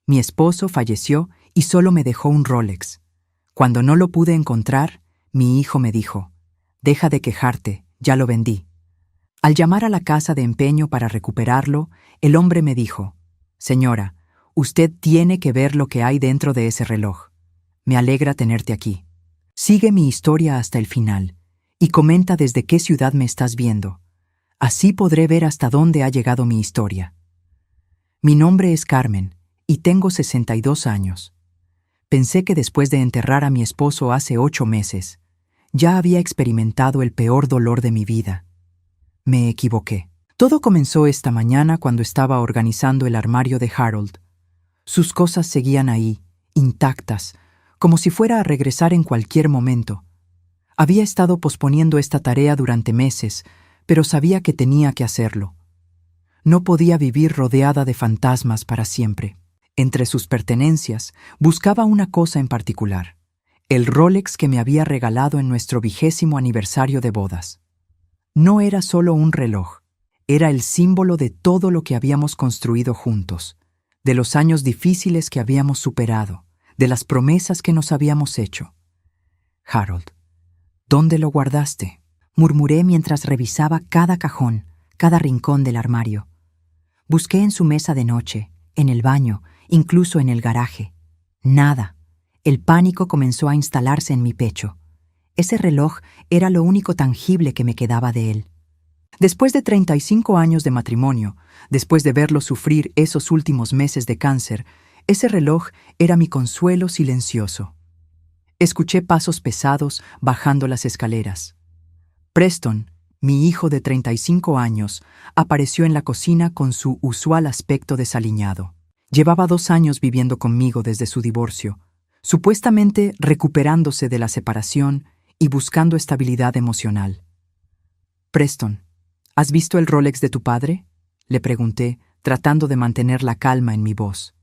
Mi esposo falleció y solo me dejó un Rolex. Cuando no lo pude encontrar, mi hijo me dijo: «Deja de quejarte, ya lo vendí». Al llamar a la casa de empeño para recuperarlo, el hombre me dijo: «Señora, usted tiene que ver lo que hay dentro de ese reloj. Me alegra tenerte aquí. Sigue mi historia hasta el final y comenta desde qué ciudad me estás viendo. Así podré ver hasta dónde ha llegado mi historia». Mi nombre es Carmen y tengo 62 años. Pensé que después de enterrar a mi esposo hace 8 meses, ya había experimentado el peor dolor de mi vida. Me equivoqué. Todo comenzó esta mañana cuando estaba organizando el armario de Harold. Sus cosas seguían ahí, intactas, como si fuera a regresar en cualquier momento. Había estado posponiendo esta tarea durante meses, pero sabía que tenía que hacerlo. No podía vivir rodeada de fantasmas para siempre. Entre sus pertenencias, buscaba una cosa en particular: el Rolex que me había regalado en nuestro 20º aniversario de bodas. No era solo un reloj, era el símbolo de todo lo que habíamos construido juntos, de los años difíciles que habíamos superado, de las promesas que nos habíamos hecho. «Harold, ¿dónde lo guardaste?», murmuré mientras revisaba cada cajón, cada rincón del armario. Busqué en su mesa de noche, en el baño, incluso en el garaje. Nada. El pánico comenzó a instalarse en mi pecho. Ese reloj era lo único tangible que me quedaba de él. Después de 35 años de matrimonio, después de verlo sufrir esos últimos meses de cáncer, ese reloj era mi consuelo silencioso. Escuché pasos pesados bajando las escaleras. Preston, mi hijo de 35 años, apareció en la cocina con su usual aspecto desaliñado. Llevaba 2 años viviendo conmigo desde su divorcio, supuestamente recuperándose de la separación y buscando estabilidad emocional. «Preston, ¿has visto el Rolex de tu padre?», le pregunté, tratando de mantener la calma en mi voz.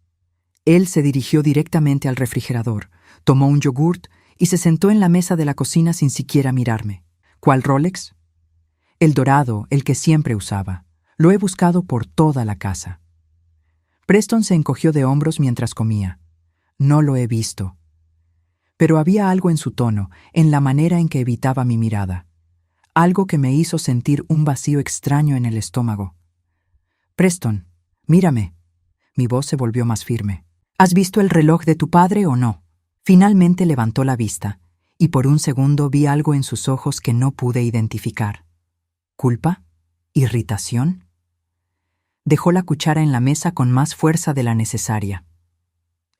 Él se dirigió directamente al refrigerador, tomó un yogurt y se sentó en la mesa de la cocina sin siquiera mirarme. «¿Cuál Rolex?». «El dorado, el que siempre usaba. Lo he buscado por toda la casa». Preston se encogió de hombros mientras comía. «No lo he visto». Pero había algo en su tono, en la manera en que evitaba mi mirada. Algo que me hizo sentir un vacío extraño en el estómago. «Preston, mírame». Mi voz se volvió más firme. «¿Has visto el reloj de tu padre o no?». Finalmente levantó la vista, y por un segundo vi algo en sus ojos que no pude identificar. ¿Culpa? ¿Irritación? Dejó la cuchara en la mesa con más fuerza de la necesaria.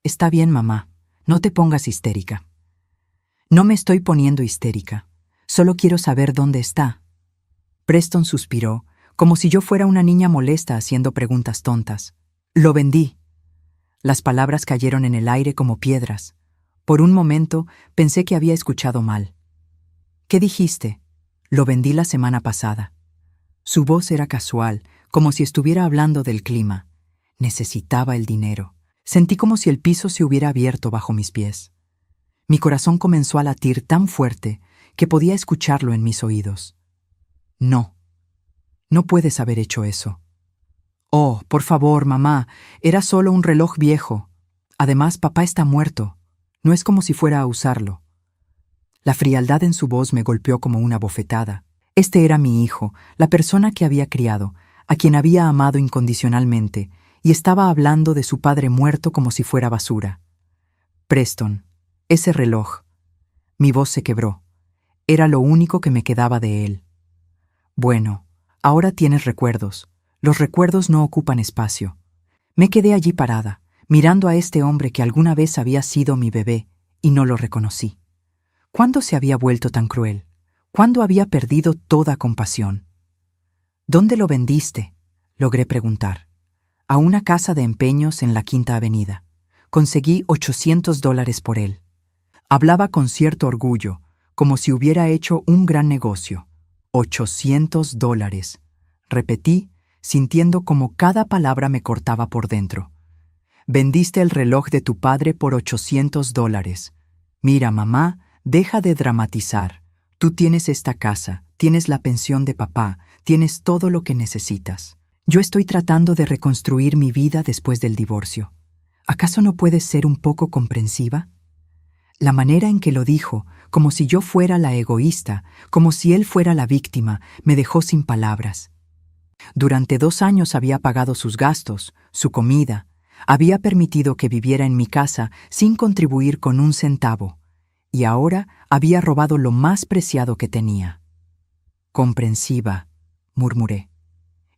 «Está bien, mamá. No te pongas histérica». «No me estoy poniendo histérica. Solo quiero saber dónde está». Preston suspiró, como si yo fuera una niña molesta haciendo preguntas tontas. «Lo vendí». Las palabras cayeron en el aire como piedras. Por un momento pensé que había escuchado mal. «¿Qué dijiste?». «Lo vendí la semana pasada». Su voz era casual, como si estuviera hablando del clima. Necesitaba el dinero. Sentí como si el piso se hubiera abierto bajo mis pies. Mi corazón comenzó a latir tan fuerte que podía escucharlo en mis oídos. «No. No puedes haber hecho eso». «Oh, por favor, mamá, era solo un reloj viejo. Además, papá está muerto. No es como si fuera a usarlo». La frialdad en su voz me golpeó como una bofetada. Este era mi hijo, la persona que había criado, a quien había amado incondicionalmente, y estaba hablando de su padre muerto como si fuera basura. «Preston, ese reloj». Mi voz se quebró. Era lo único que me quedaba de él. «Bueno, ahora tienes recuerdos. Los recuerdos no ocupan espacio». Me quedé allí parada, mirando a este hombre que alguna vez había sido mi bebé, y no lo reconocí. ¿Cuándo se había vuelto tan cruel? ¿Cuándo había perdido toda compasión? «¿Dónde lo vendiste?», logré preguntar. «A una casa de empeños en la Quinta Avenida. Conseguí $800 por él». Hablaba con cierto orgullo, como si hubiera hecho un gran negocio. $800, repetí, sintiendo como cada palabra me cortaba por dentro. «Vendiste el reloj de tu padre por $800. Mira, mamá, deja de dramatizar. Tú tienes esta casa, tienes la pensión de papá, tienes todo lo que necesitas. Yo estoy tratando de reconstruir mi vida después del divorcio. ¿Acaso no puedes ser un poco comprensiva? La manera en que lo dijo, como si yo fuera la egoísta, como si él fuera la víctima, me dejó sin palabras. Durante 2 años había pagado sus gastos, su comida, había permitido que viviera en mi casa sin contribuir con un centavo, y ahora había robado lo más preciado que tenía. Comprensiva, murmuré.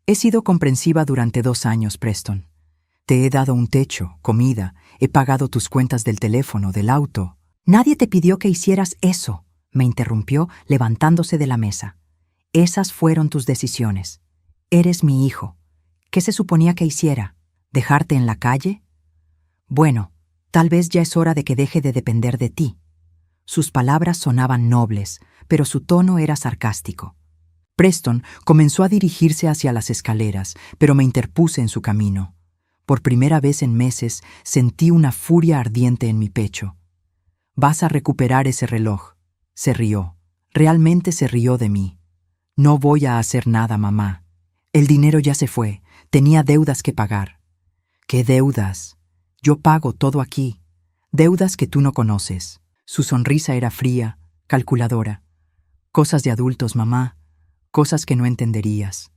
He sido comprensiva durante 2 años, Preston. Te he dado un techo, comida, he pagado tus cuentas del teléfono, del auto. Nadie te pidió que hicieras eso, me interrumpió levantándose de la mesa. Esas fueron tus decisiones. Eres mi hijo. ¿Qué se suponía que hiciera? ¿Dejarte en la calle? Bueno, tal vez ya es hora de que deje de depender de ti. Sus palabras sonaban nobles, pero su tono era sarcástico. Preston comenzó a dirigirse hacia las escaleras, pero me interpuse en su camino. Por primera vez en meses sentí una furia ardiente en mi pecho. «Vas a recuperar ese reloj», se rió. Realmente se rió de mí. «No voy a hacer nada, mamá. El dinero ya se fue. Tenía deudas que pagar». «¿Qué deudas? Yo pago todo aquí. Deudas que tú no conoces». Su sonrisa era fría, calculadora. «Cosas de adultos, mamá. Cosas que no entenderías».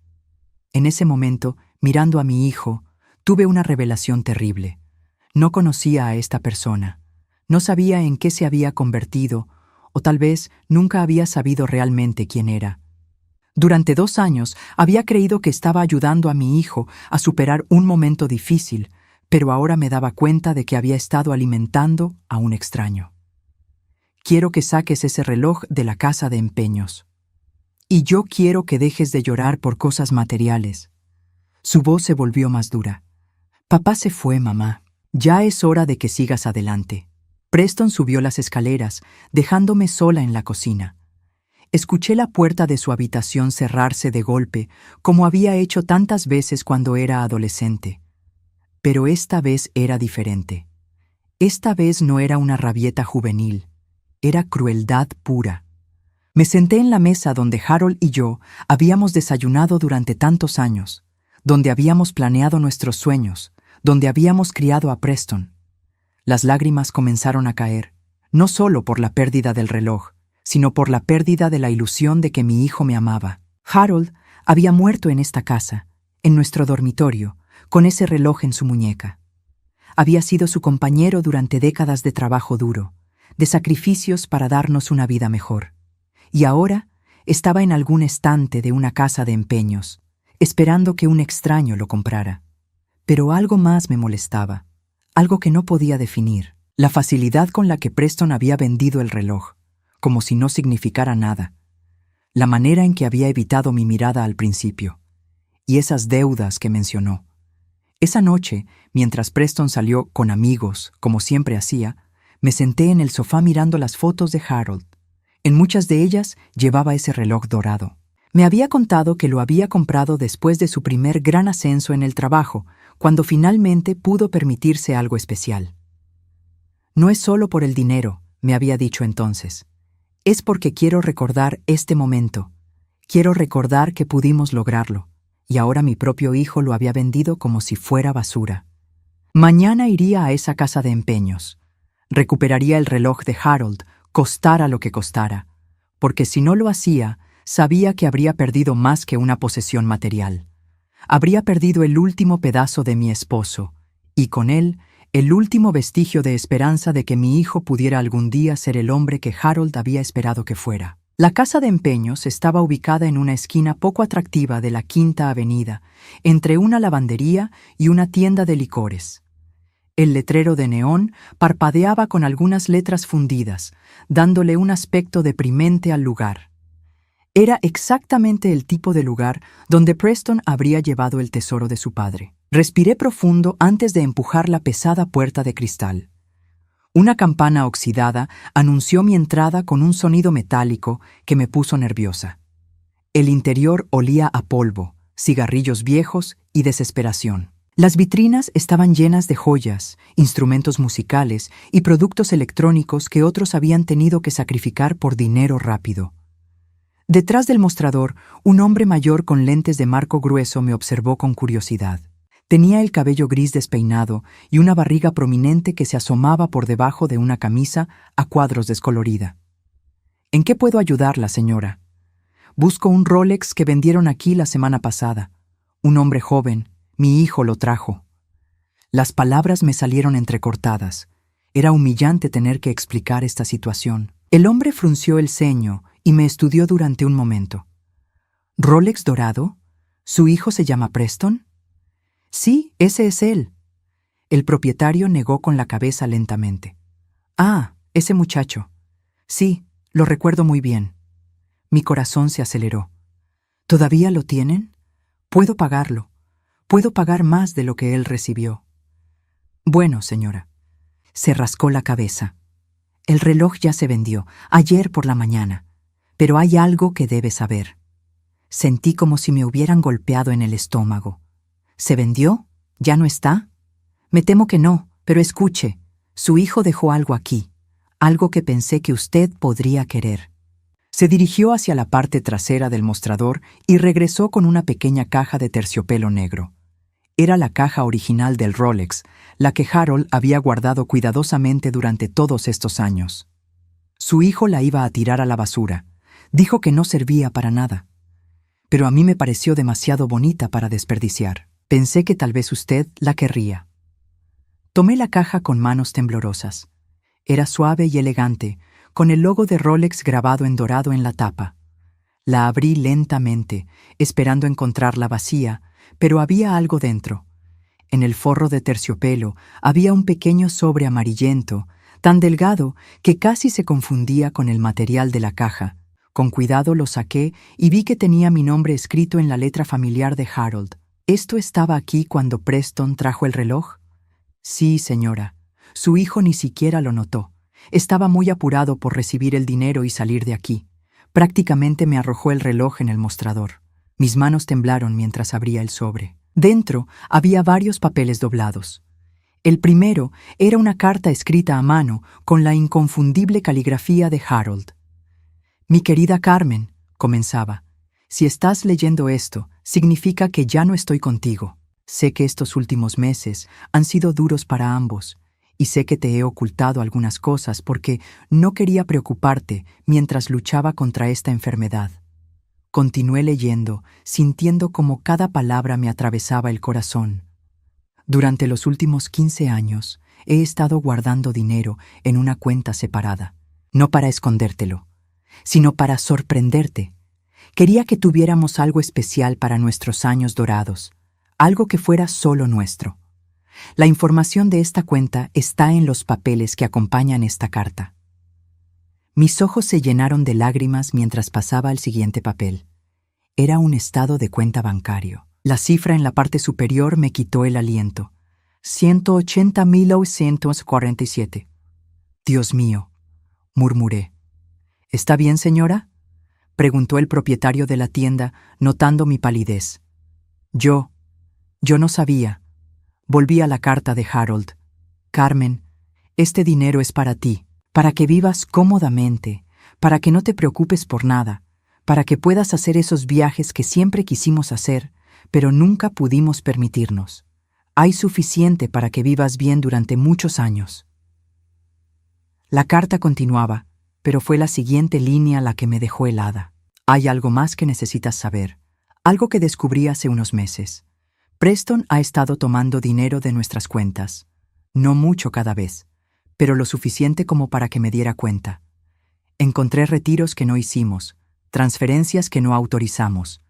En ese momento, mirando a mi hijo, tuve una revelación terrible. No conocía a esta persona. No sabía en qué se había convertido, o tal vez nunca había sabido realmente quién era. Durante 2 años había creído que estaba ayudando a mi hijo a superar un momento difícil, pero ahora me daba cuenta de que había estado alimentando a un extraño. «Quiero que saques ese reloj de la casa de empeños. Y yo quiero que dejes de llorar por cosas materiales». Su voz se volvió más dura. «Papá se fue, mamá. Ya es hora de que sigas adelante». Preston subió las escaleras, dejándome sola en la cocina. Escuché la puerta de su habitación cerrarse de golpe, como había hecho tantas veces cuando era adolescente. Pero esta vez era diferente. Esta vez no era una rabieta juvenil, era crueldad pura. Me senté en la mesa donde Harold y yo habíamos desayunado durante tantos años, donde habíamos planeado nuestros sueños, donde habíamos criado a Preston. Las lágrimas comenzaron a caer, no solo por la pérdida del reloj, sino por la pérdida de la ilusión de que mi hijo me amaba. Harold había muerto en esta casa, en nuestro dormitorio, con ese reloj en su muñeca. Había sido su compañero durante décadas de trabajo duro, de sacrificios para darnos una vida mejor. Y ahora estaba en algún estante de una casa de empeños, esperando que un extraño lo comprara. Pero algo más me molestaba. Algo que no podía definir, la facilidad con la que Preston había vendido el reloj, como si no significara nada, la manera en que había evitado mi mirada al principio, y esas deudas que mencionó. Esa noche, mientras Preston salió con amigos, como siempre hacía, me senté en el sofá mirando las fotos de Harold. En muchas de ellas llevaba ese reloj dorado. Me había contado que lo había comprado después de su primer gran ascenso en el trabajo, cuando finalmente pudo permitirse algo especial. «No es solo por el dinero», me había dicho entonces. «Es porque quiero recordar este momento. Quiero recordar que pudimos lograrlo, y ahora mi propio hijo lo había vendido como si fuera basura. Mañana iría a esa casa de empeños. Recuperaría el reloj de Harold, costara lo que costara, porque si no lo hacía, sabía que habría perdido más que una posesión material. Habría perdido el último pedazo de mi esposo, y con él, el último vestigio de esperanza de que mi hijo pudiera algún día ser el hombre que Harold había esperado que fuera. La casa de empeños estaba ubicada en una esquina poco atractiva de la Quinta Avenida, entre una lavandería y una tienda de licores. El letrero de neón parpadeaba con algunas letras fundidas, dándole un aspecto deprimente al lugar. Era exactamente el tipo de lugar donde Preston habría llevado el tesoro de su padre. Respiré profundo antes de empujar la pesada puerta de cristal. Una campana oxidada anunció mi entrada con un sonido metálico que me puso nerviosa. El interior olía a polvo, cigarrillos viejos y desesperación. Las vitrinas estaban llenas de joyas, instrumentos musicales y productos electrónicos que otros habían tenido que sacrificar por dinero rápido. Detrás del mostrador, un hombre mayor con lentes de marco grueso me observó con curiosidad. Tenía el cabello gris despeinado y una barriga prominente que se asomaba por debajo de una camisa a cuadros descolorida. ¿En qué puedo ayudarla, señora? Busco un Rolex que vendieron aquí la semana pasada. Un hombre joven, mi hijo lo trajo. Las palabras me salieron entrecortadas. Era humillante tener que explicar esta situación. El hombre frunció el ceño y me estudió durante un momento. ¿Rolex dorado? ¿Su hijo se llama Preston? Sí, ese es él. El propietario negó con la cabeza lentamente. Ah, ese muchacho. Sí, lo recuerdo muy bien. Mi corazón se aceleró. ¿Todavía lo tienen? Puedo pagarlo. Puedo pagar más de lo que él recibió. Bueno, señora. Se rascó la cabeza. El reloj ya se vendió, ayer por la mañana. Pero hay algo que debe saber. Sentí como si me hubieran golpeado en el estómago. ¿Se vendió? ¿Ya no está? Me temo que no, pero escuche. Su hijo dejó algo aquí. Algo que pensé que usted podría querer. Se dirigió hacia la parte trasera del mostrador y regresó con una pequeña caja de terciopelo negro. Era la caja original del Rolex, la que Harold había guardado cuidadosamente durante todos estos años. Su hijo la iba a tirar a la basura. Dijo que no servía para nada. Pero a mí me pareció demasiado bonita para desperdiciar. Pensé que tal vez usted la querría. Tomé la caja con manos temblorosas. Era suave y elegante, con el logo de Rolex grabado en dorado en la tapa. La abrí lentamente, esperando encontrarla vacía, pero había algo dentro. En el forro de terciopelo había un pequeño sobre amarillento, tan delgado que casi se confundía con el material de la caja. Con cuidado lo saqué y vi que tenía mi nombre escrito en la letra familiar de Harold. ¿Esto estaba aquí cuando Preston trajo el reloj? Sí, señora. Su hijo ni siquiera lo notó. Estaba muy apurado por recibir el dinero y salir de aquí. Prácticamente me arrojó el reloj en el mostrador. Mis manos temblaron mientras abría el sobre. Dentro había varios papeles doblados. El primero era una carta escrita a mano con la inconfundible caligrafía de Harold. Mi querida Carmen, comenzaba, si estás leyendo esto, significa que ya no estoy contigo. Sé que estos últimos meses han sido duros para ambos, y sé que te he ocultado algunas cosas porque no quería preocuparte mientras luchaba contra esta enfermedad. Continué leyendo, sintiendo como cada palabra me atravesaba el corazón. Durante los últimos 15 años he estado guardando dinero en una cuenta separada, no para escondértelo, sino para sorprenderte. Quería que tuviéramos algo especial para nuestros años dorados, algo que fuera solo nuestro. La información de esta cuenta está en los papeles que acompañan esta carta. Mis ojos se llenaron de lágrimas mientras pasaba al siguiente papel. Era un estado de cuenta bancario. La cifra en la parte superior me quitó el aliento. 180.947. Dios mío, murmuré. ¿Está bien, señora?, preguntó el propietario de la tienda, notando mi palidez. Yo no sabía. Volví a la carta de Harold. Carmen, este dinero es para ti, para que vivas cómodamente, para que no te preocupes por nada, para que puedas hacer esos viajes que siempre quisimos hacer, pero nunca pudimos permitirnos. Hay suficiente para que vivas bien durante muchos años. La carta continuaba, pero fue la siguiente línea la que me dejó helada. Hay algo más que necesitas saber, algo que descubrí hace unos meses. Preston ha estado tomando dinero de nuestras cuentas. No mucho cada vez, pero lo suficiente como para que me diera cuenta. Encontré retiros que no hicimos, transferencias que no autorizamos.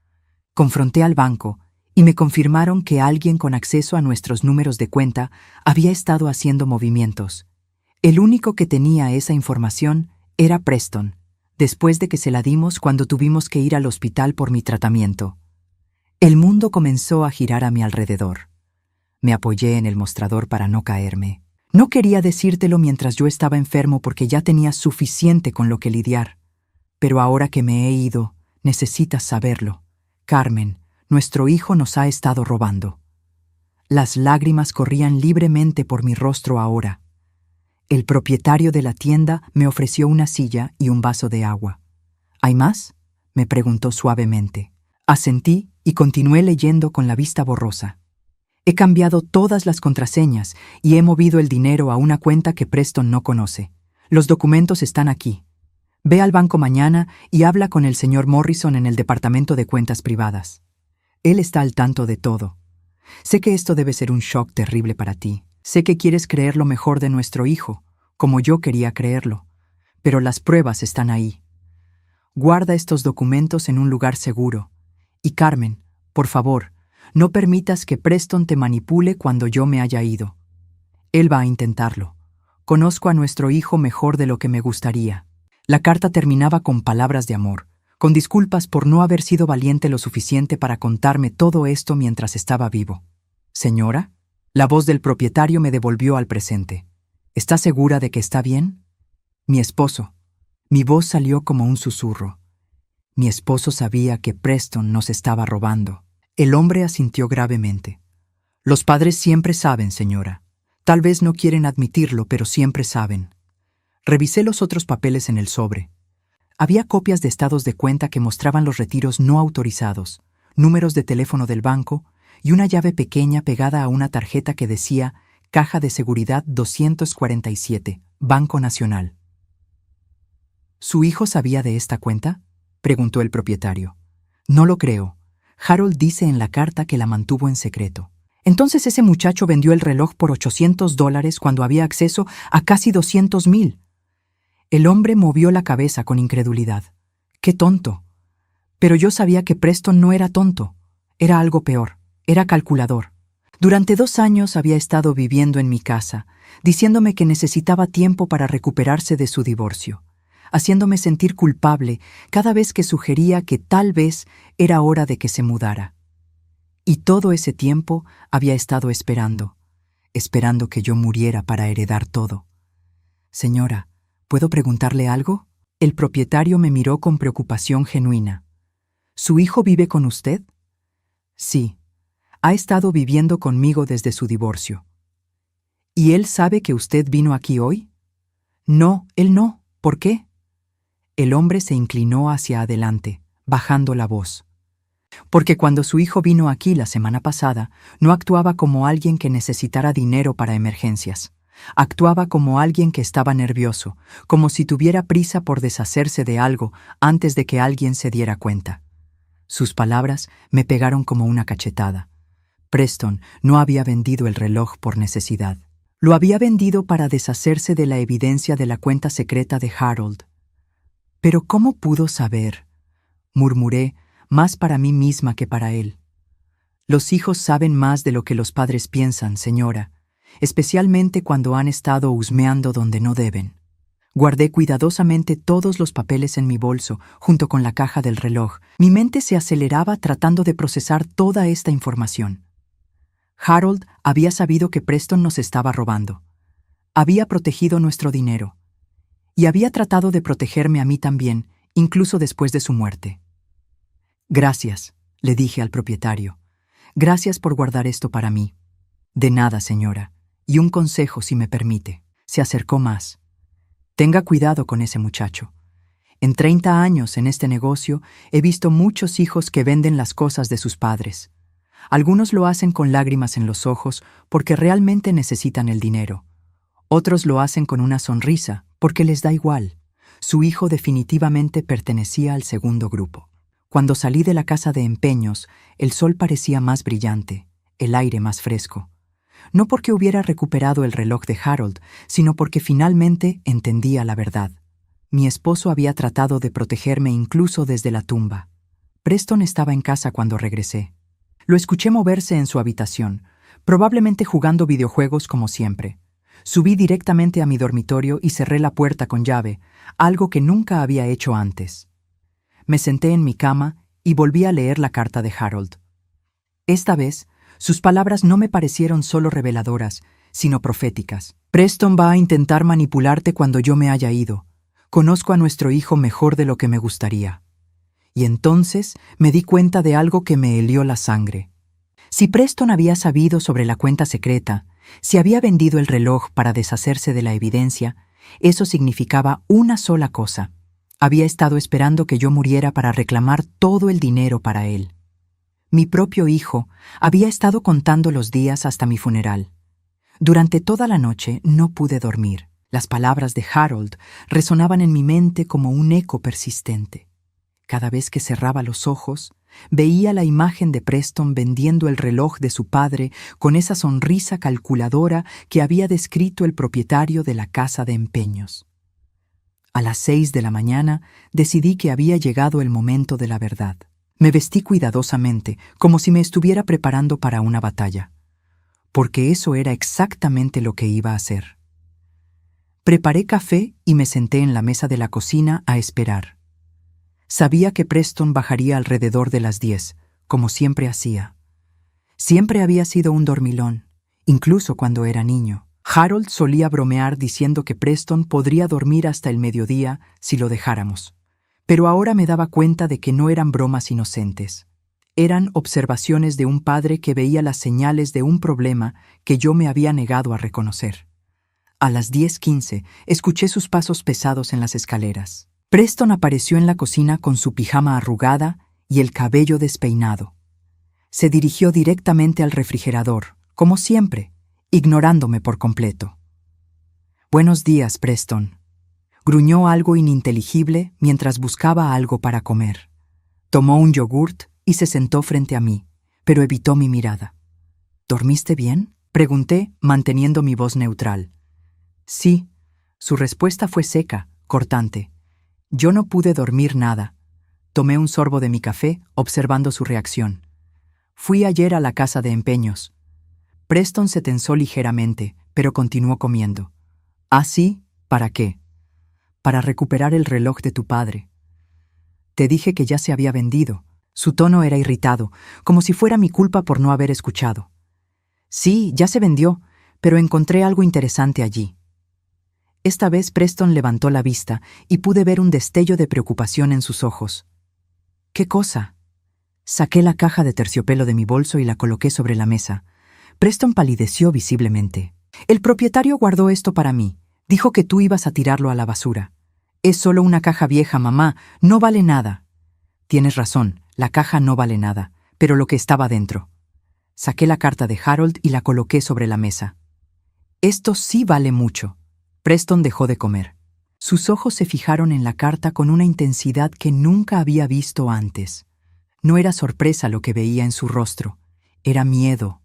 Confronté al banco y me confirmaron que alguien con acceso a nuestros números de cuenta había estado haciendo movimientos. El único que tenía esa información era Preston, después de que se la dimos cuando tuvimos que ir al hospital por mi tratamiento. El mundo comenzó a girar a mi alrededor. Me apoyé en el mostrador para no caerme. No quería decírtelo mientras yo estaba enfermo porque ya tenía suficiente con lo que lidiar. Pero ahora que me he ido, necesitas saberlo. Carmen, nuestro hijo nos ha estado robando. Las lágrimas corrían libremente por mi rostro ahora. El propietario de la tienda me ofreció una silla y un vaso de agua. ¿Hay más?, me preguntó suavemente. Asentí y continué leyendo con la vista borrosa. He cambiado todas las contraseñas y he movido el dinero a una cuenta que Preston no conoce. Los documentos están aquí. Ve al banco mañana y habla con el señor Morrison en el departamento de cuentas privadas. Él está al tanto de todo. Sé que esto debe ser un shock terrible para ti. Sé que quieres creer lo mejor de nuestro hijo, como yo quería creerlo. Pero las pruebas están ahí. Guarda estos documentos en un lugar seguro. Y Carmen, por favor, no permitas que Preston te manipule cuando yo me haya ido. Él va a intentarlo. Conozco a nuestro hijo mejor de lo que me gustaría. La carta terminaba con palabras de amor, con disculpas por no haber sido valiente lo suficiente para contarme todo esto mientras estaba vivo. Señora, la voz del propietario me devolvió al presente. ¿Está segura de que está bien? Mi esposo. Mi voz salió como un susurro. Mi esposo sabía que Preston nos estaba robando. El hombre asintió gravemente. Los padres siempre saben, señora. Tal vez no quieren admitirlo, pero siempre saben. Revisé los otros papeles en el sobre. Había copias de estados de cuenta que mostraban los retiros no autorizados, números de teléfono del banco y una llave pequeña pegada a una tarjeta que decía Caja de Seguridad 247, Banco Nacional. ¿Su hijo sabía de esta cuenta?, preguntó el propietario. No lo creo. Harold dice en la carta que la mantuvo en secreto. Entonces ese muchacho vendió el reloj por $800 cuando había acceso a casi 200,000. El hombre movió la cabeza con incredulidad. ¡Qué tonto! Pero yo sabía que Preston no era tonto. Era algo peor. Era calculador. Durante 2 años había estado viviendo en mi casa, diciéndome que necesitaba tiempo para recuperarse de su divorcio, haciéndome sentir culpable cada vez que sugería que tal vez era hora de que se mudara. Y todo ese tiempo había estado esperando que yo muriera para heredar todo. Señora, ¿puedo preguntarle algo? El propietario me miró con preocupación genuina. ¿Su hijo vive con usted? Sí. Ha estado viviendo conmigo desde su divorcio. ¿Y él sabe que usted vino aquí hoy? No, él no. ¿Por qué? El hombre se inclinó hacia adelante, bajando la voz. Porque cuando su hijo vino aquí la semana pasada, no actuaba como alguien que necesitara dinero para emergencias. Actuaba como alguien que estaba nervioso, como si tuviera prisa por deshacerse de algo antes de que alguien se diera cuenta. Sus palabras me pegaron como una cachetada. Preston no había vendido el reloj por necesidad. Lo había vendido para deshacerse de la evidencia de la cuenta secreta de Harold. «¿Pero cómo pudo saber?», murmuré, más para mí misma que para él. Los hijos saben más de lo que los padres piensan, señora, especialmente cuando han estado husmeando donde no deben. Guardé cuidadosamente todos los papeles en mi bolso, junto con la caja del reloj. Mi mente se aceleraba tratando de procesar toda esta información. Harold había sabido que Preston nos estaba robando. Había protegido nuestro dinero. Y había tratado de protegerme a mí también, incluso después de su muerte. Gracias, le dije al propietario. Gracias por guardar esto para mí. De nada, señora. Y un consejo, si me permite. Se acercó más. Tenga cuidado con ese muchacho. En 30 años en este negocio he visto muchos hijos que venden las cosas de sus padres. Algunos lo hacen con lágrimas en los ojos porque realmente necesitan el dinero. Otros lo hacen con una sonrisa porque les da igual. Su hijo definitivamente pertenecía al segundo grupo. Cuando salí de la casa de empeños, el sol parecía más brillante, el aire más fresco. No porque hubiera recuperado el reloj de Harold, sino porque finalmente entendía la verdad. Mi esposo había tratado de protegerme incluso desde la tumba. Preston estaba en casa cuando regresé. Lo escuché moverse en su habitación, probablemente jugando videojuegos como siempre. Subí directamente a mi dormitorio y cerré la puerta con llave, algo que nunca había hecho antes. Me senté en mi cama y volví a leer la carta de Harold. Esta vez, sus palabras no me parecieron solo reveladoras, sino proféticas. Preston va a intentar manipularte cuando yo me haya ido. Conozco a nuestro hijo mejor de lo que me gustaría. Y entonces me di cuenta de algo que me helió la sangre. Si Preston había sabido sobre la cuenta secreta, si había vendido el reloj para deshacerse de la evidencia, eso significaba una sola cosa. Había estado esperando que yo muriera para reclamar todo el dinero para él. Mi propio hijo había estado contando los días hasta mi funeral. Durante toda la noche no pude dormir. Las palabras de Harold resonaban en mi mente como un eco persistente. Cada vez que cerraba los ojos, veía la imagen de Preston vendiendo el reloj de su padre con esa sonrisa calculadora que había descrito el propietario de la casa de empeños. A las 6 de la mañana decidí que había llegado el momento de la verdad. Me vestí cuidadosamente, como si me estuviera preparando para una batalla, porque eso era exactamente lo que iba a hacer. Preparé café y me senté en la mesa de la cocina a esperar. Sabía que Preston bajaría alrededor de las 10, como siempre hacía. Siempre había sido un dormilón, incluso cuando era niño. Harold solía bromear diciendo que Preston podría dormir hasta el mediodía si lo dejáramos. Pero ahora me daba cuenta de que no eran bromas inocentes. Eran observaciones de un padre que veía las señales de un problema que yo me había negado a reconocer. A las 10:15 escuché sus pasos pesados en las escaleras. Preston apareció en la cocina con su pijama arrugada y el cabello despeinado. Se dirigió directamente al refrigerador, como siempre, ignorándome por completo. «Buenos días, Preston». Gruñó algo ininteligible mientras buscaba algo para comer. Tomó un yogurt y se sentó frente a mí, pero evitó mi mirada. «¿Dormiste bien?», pregunté, manteniendo mi voz neutral. «Sí». Su respuesta fue seca, cortante. Yo no pude dormir nada. Tomé un sorbo de mi café, observando su reacción. «Fui ayer a la casa de empeños». Preston se tensó ligeramente, pero continuó comiendo. «¿Ah, sí? ¿Para qué?» «Para recuperar el reloj de tu padre». «Te dije que ya se había vendido». Su tono era irritado, como si fuera mi culpa por no haber escuchado. «Sí, ya se vendió, pero encontré algo interesante allí». Esta vez Preston levantó la vista y pude ver un destello de preocupación en sus ojos. «¿Qué cosa?» Saqué la caja de terciopelo de mi bolso y la coloqué sobre la mesa. Preston palideció visiblemente. «El propietario guardó esto para mí. Dijo que tú ibas a tirarlo a la basura». «Es solo una caja vieja, mamá. No vale nada». «Tienes razón, la caja no vale nada, pero lo que estaba dentro». Saqué la carta de Harold y la coloqué sobre la mesa. «Esto sí vale mucho». Preston dejó de comer. Sus ojos se fijaron en la carta con una intensidad que nunca había visto antes. No era sorpresa lo que veía en su rostro. Era miedo.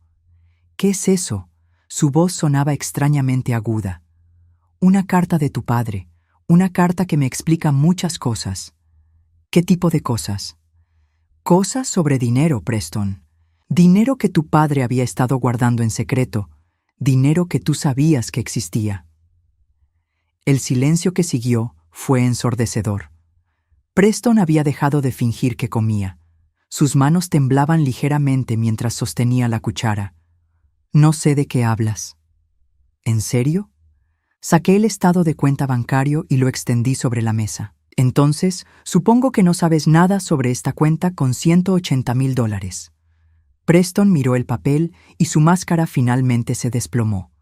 «¿Qué es eso?». Su voz sonaba extrañamente aguda. «Una carta de tu padre. Una carta que me explica muchas cosas». «¿Qué tipo de cosas?». «Cosas sobre dinero, Preston. Dinero que tu padre había estado guardando en secreto. Dinero que tú sabías que existía». El silencio que siguió fue ensordecedor. Preston había dejado de fingir que comía. Sus manos temblaban ligeramente mientras sostenía la cuchara. «No sé de qué hablas». «¿En serio?». Saqué el estado de cuenta bancario y lo extendí sobre la mesa. «Entonces, supongo que no sabes nada sobre esta cuenta con $180,000. Preston miró el papel y su máscara finalmente se desplomó.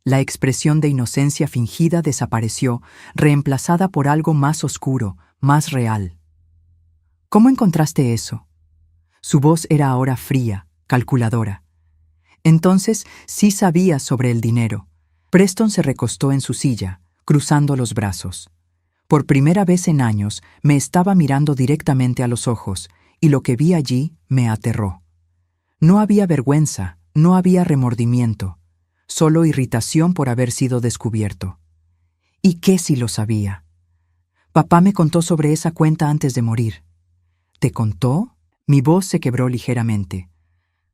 La expresión de inocencia fingida desapareció, reemplazada por algo más oscuro, más real. «¿Cómo encontraste eso?». Su voz era ahora fría, calculadora. «Entonces sí sabías sobre el dinero». Preston se recostó en su silla, cruzando los brazos. Por primera vez en años me estaba mirando directamente a los ojos, y lo que vi allí me aterró. No había vergüenza, no había remordimiento, solo irritación por haber sido descubierto. ¿Y qué si lo sabía? Papá me contó sobre esa cuenta antes de morir. ¿Te contó? Mi voz se quebró ligeramente.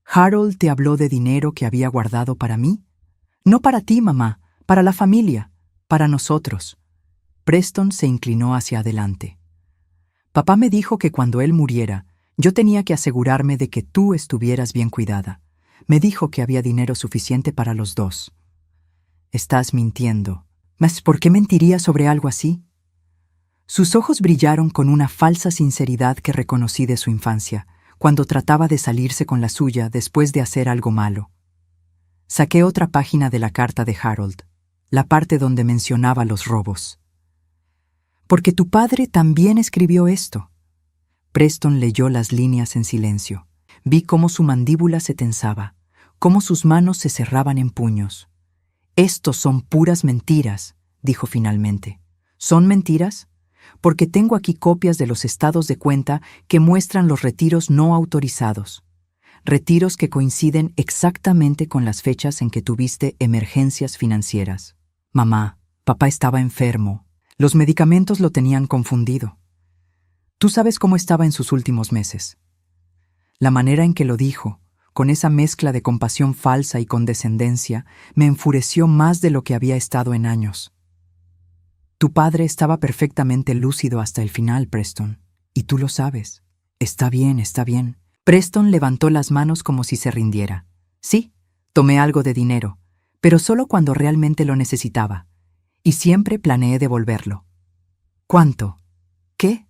¿Harold te habló de dinero que había guardado para mí? No para ti, mamá, para la familia, para nosotros. Preston se inclinó hacia adelante. Papá me dijo que cuando él muriera, yo tenía que asegurarme de que tú estuvieras bien cuidada. Me dijo que había dinero suficiente para los dos. Estás mintiendo. ¿Mas por qué mentiría sobre algo así? Sus ojos brillaron con una falsa sinceridad que reconocí de su infancia, cuando trataba de salirse con la suya después de hacer algo malo. Saqué otra página de la carta de Harold, la parte donde mencionaba los robos. «Porque tu padre también escribió esto». Preston leyó las líneas en silencio. Vi cómo su mandíbula se tensaba, cómo sus manos se cerraban en puños. «Estos son puras mentiras», dijo finalmente. «¿Son mentiras? Porque tengo aquí copias de los estados de cuenta que muestran los retiros no autorizados. Retiros que coinciden exactamente con las fechas en que tuviste emergencias financieras. Mamá, papá estaba enfermo. Los medicamentos lo tenían confundido. Tú sabes cómo estaba en sus últimos meses». La manera en que lo dijo, con esa mezcla de compasión falsa y condescendencia, me enfureció más de lo que había estado en años. Tu padre estaba perfectamente lúcido hasta el final, Preston, y tú lo sabes. Está bien, está bien. Preston levantó las manos como si se rindiera. Sí, tomé algo de dinero, pero solo cuando realmente lo necesitaba, y siempre planeé devolverlo. ¿Cuánto? ¿Qué?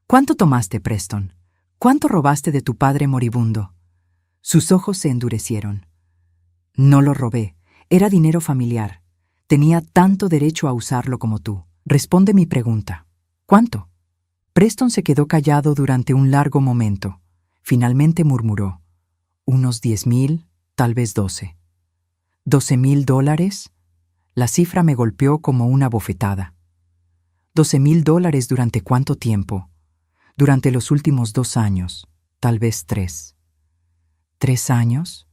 ¿Cuánto tomaste, Preston? ¿Cuánto robaste de tu padre moribundo? Sus ojos se endurecieron. No lo robé. Era dinero familiar. Tenía tanto derecho a usarlo como tú. Responde mi pregunta. ¿Cuánto? Preston se quedó callado durante un largo momento. Finalmente murmuró. Unos 10,000, tal vez 12. $12,000. La cifra me golpeó como una bofetada. $12,000 ¿durante cuánto tiempo? Durante los últimos 2 años, tal vez 3. ¿3 años?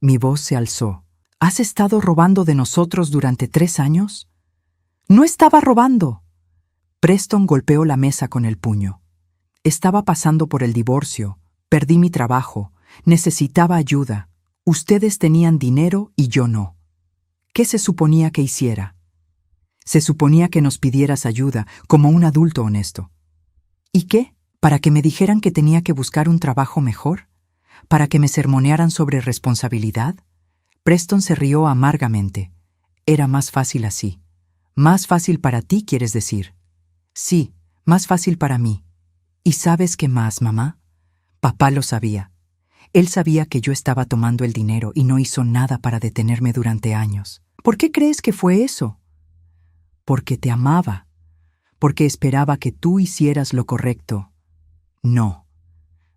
Mi voz se alzó. ¿Has estado robando de nosotros durante 3 años? ¡No estaba robando! Preston golpeó la mesa con el puño. Estaba pasando por el divorcio, perdí mi trabajo, necesitaba ayuda. Ustedes tenían dinero y yo no. ¿Qué se suponía que hiciera? Se suponía que nos pidieras ayuda, como un adulto honesto. ¿Y qué? ¿Para que me dijeran que tenía que buscar un trabajo mejor? ¿Para que me sermonearan sobre responsabilidad? Preston se rió amargamente. Era más fácil así. Más fácil para ti, ¿quieres decir? Sí, más fácil para mí. ¿Y sabes qué más, mamá? Papá lo sabía. Él sabía que yo estaba tomando el dinero y no hizo nada para detenerme durante años. ¿Por qué crees que fue eso? Porque te amaba. Porque esperaba que tú hicieras lo correcto. No.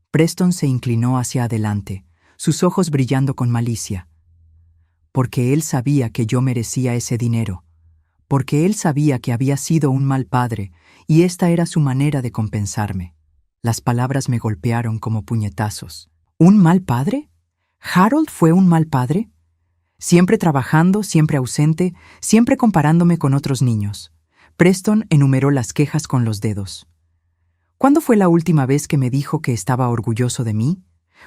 Preston se inclinó hacia adelante, sus ojos brillando con malicia. Porque él sabía que yo merecía ese dinero. Porque él sabía que había sido un mal padre, y esta era su manera de compensarme. Las palabras me golpearon como puñetazos. ¿Un mal padre? ¿Harold fue un mal padre? Siempre trabajando, siempre ausente, siempre comparándome con otros niños. Preston enumeró las quejas con los dedos. ¿Cuándo fue la última vez que me dijo que estaba orgulloso de mí?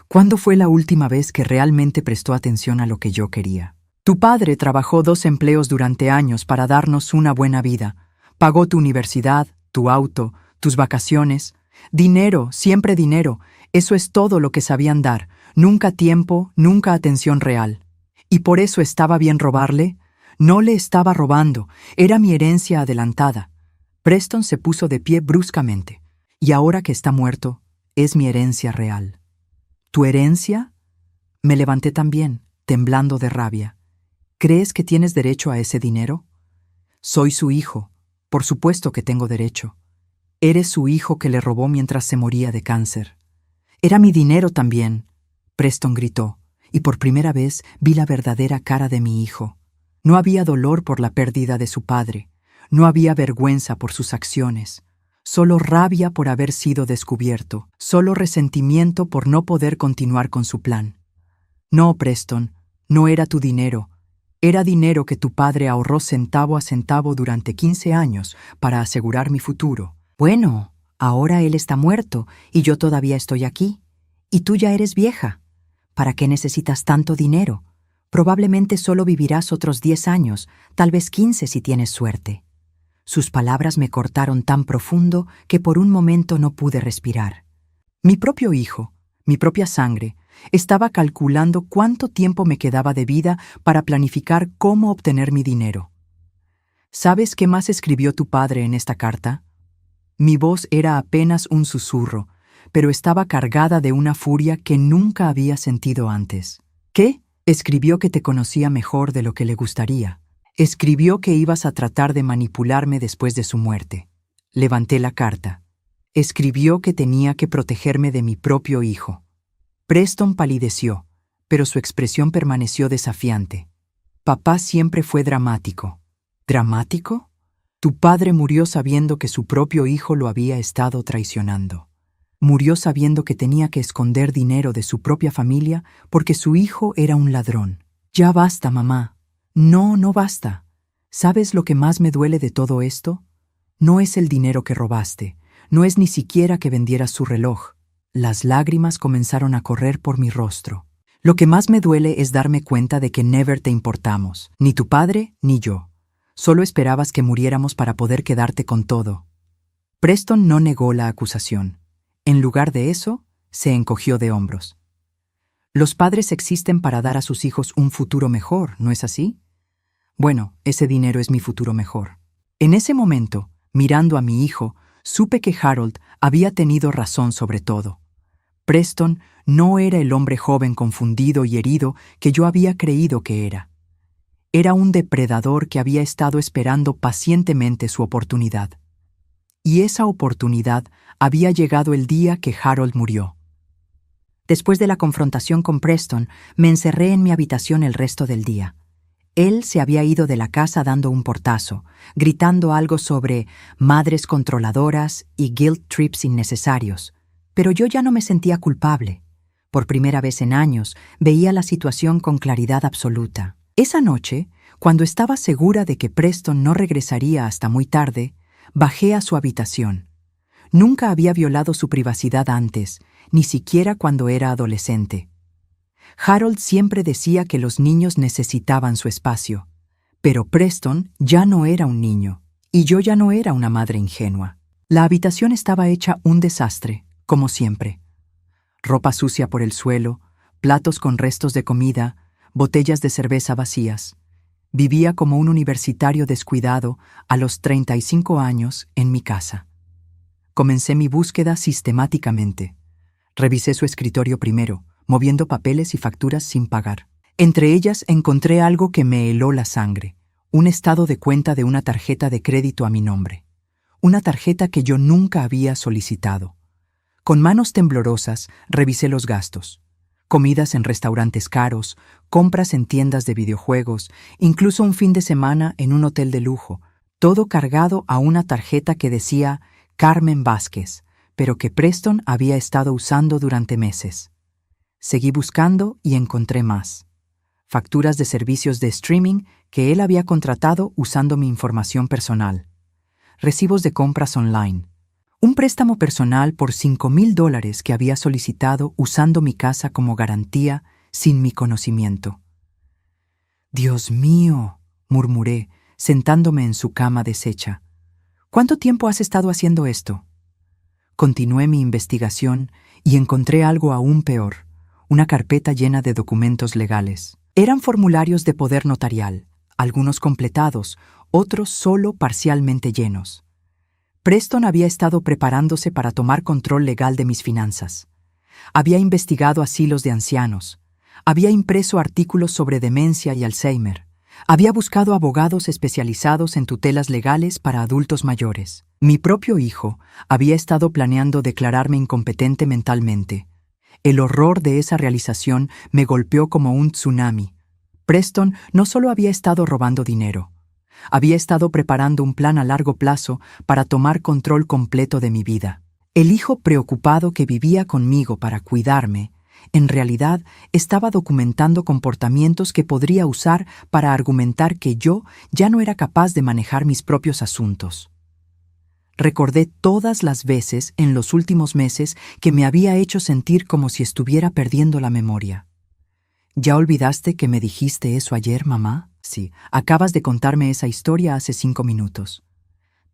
¿Cuándo fue la última vez que realmente prestó atención a lo que yo quería? Tu padre trabajó 2 empleos durante años para darnos una buena vida. Pagó tu universidad, tu auto, tus vacaciones. Dinero, siempre dinero. Eso es todo lo que sabían dar. Nunca tiempo, nunca atención real. ¿Y por eso estaba bien robarle? No le estaba robando. Era mi herencia adelantada. Preston se puso de pie bruscamente. Y ahora que está muerto, es mi herencia real. ¿Tu herencia? Me levanté también, temblando de rabia. ¿Crees que tienes derecho a ese dinero? Soy su hijo. Por supuesto que tengo derecho. Eres su hijo que le robó mientras se moría de cáncer. Era mi dinero también, Preston gritó, y por primera vez vi la verdadera cara de mi hijo. No había dolor por la pérdida de su padre. No había vergüenza por sus acciones. Solo rabia por haber sido descubierto, solo resentimiento por no poder continuar con su plan. No, Preston, no era tu dinero. Era dinero que tu padre ahorró centavo a centavo durante 15 años para asegurar mi futuro. Bueno, ahora él está muerto y yo todavía estoy aquí. Y tú ya eres vieja. ¿Para qué necesitas tanto dinero? Probablemente solo vivirás otros 10 años, tal vez 15 si tienes suerte. Sus palabras me cortaron tan profundo que por un momento no pude respirar. Mi propio hijo, mi propia sangre, estaba calculando cuánto tiempo me quedaba de vida para planificar cómo obtener mi dinero. ¿Sabes qué más escribió tu padre en esta carta? Mi voz era apenas un susurro, pero estaba cargada de una furia que nunca había sentido antes. ¿Qué? Escribió que te conocía mejor de lo que le gustaría. Escribió que ibas a tratar de manipularme después de su muerte. Levanté la carta. Escribió que tenía que protegerme de mi propio hijo. Preston palideció, pero su expresión permaneció desafiante. Papá siempre fue dramático. ¿Dramático? Tu padre murió sabiendo que su propio hijo lo había estado traicionando. Murió sabiendo que tenía que esconder dinero de su propia familia porque su hijo era un ladrón. Ya basta, mamá. No, no basta. ¿Sabes lo que más me duele de todo esto? No es el dinero que robaste, no es ni siquiera que vendieras su reloj. Las lágrimas comenzaron a correr por mi rostro. Lo que más me duele es darme cuenta de que never te importamos, ni tu padre ni yo. Solo esperabas que muriéramos para poder quedarte con todo. Preston no negó la acusación. En lugar de eso, se encogió de hombros. Los padres existen para dar a sus hijos un futuro mejor, ¿no es así? Bueno, ese dinero es mi futuro mejor. En ese momento, mirando a mi hijo, supe que Harold había tenido razón sobre todo. Preston no era el hombre joven confundido y herido que yo había creído que era. Era un depredador que había estado esperando pacientemente su oportunidad. Y esa oportunidad había llegado el día que Harold murió. Después de la confrontación con Preston, me encerré en mi habitación el resto del día. Él se había ido de la casa dando un portazo, gritando algo sobre madres controladoras y guilt trips innecesarios. Pero yo ya no me sentía culpable. Por primera vez en años, veía la situación con claridad absoluta. Esa noche, cuando estaba segura de que Preston no regresaría hasta muy tarde, bajé a su habitación. Nunca había violado su privacidad antes, ni siquiera cuando era adolescente. Harold siempre decía que los niños necesitaban su espacio, pero Preston ya no era un niño, y yo ya no era una madre ingenua. La habitación estaba hecha un desastre, como siempre. Ropa sucia por el suelo, platos con restos de comida, botellas de cerveza vacías. Vivía como un universitario descuidado a los 35 años en mi casa. Comencé mi búsqueda sistemáticamente. Revisé su escritorio primero, moviendo papeles y facturas sin pagar. Entre ellas encontré algo que me heló la sangre, un estado de cuenta de una tarjeta de crédito a mi nombre. Una tarjeta que yo nunca había solicitado. Con manos temblorosas revisé los gastos. Comidas en restaurantes caros, compras en tiendas de videojuegos, incluso un fin de semana en un hotel de lujo, todo cargado a una tarjeta que decía Carmen Vázquez, pero que Preston había estado usando durante meses. Seguí buscando y encontré más. Facturas de servicios de streaming que él había contratado usando mi información personal. Recibos de compras online. Un préstamo personal por $5,000 que había solicitado usando mi casa como garantía sin mi conocimiento. «Dios mío», murmuré, sentándome en su cama deshecha. «¿Cuánto tiempo has estado haciendo esto?» Continué mi investigación y encontré algo aún peor, una carpeta llena de documentos legales. Eran formularios de poder notarial, algunos completados, otros solo parcialmente llenos. Preston había estado preparándose para tomar control legal de mis finanzas. Había investigado asilos de ancianos. Había impreso artículos sobre demencia y Alzheimer. Había buscado abogados especializados en tutelas legales para adultos mayores. Mi propio hijo había estado planeando declararme incompetente mentalmente. El horror de esa realización me golpeó como un tsunami. Preston no solo había estado robando dinero. Había estado preparando un plan a largo plazo para tomar control completo de mi vida. El hijo preocupado que vivía conmigo para cuidarme, en realidad estaba documentando comportamientos que podría usar para argumentar que yo ya no era capaz de manejar mis propios asuntos. Recordé todas las veces en los últimos meses que me había hecho sentir como si estuviera perdiendo la memoria. ¿Ya olvidaste que me dijiste eso ayer, mamá? Sí, acabas de contarme esa historia hace 5 minutos.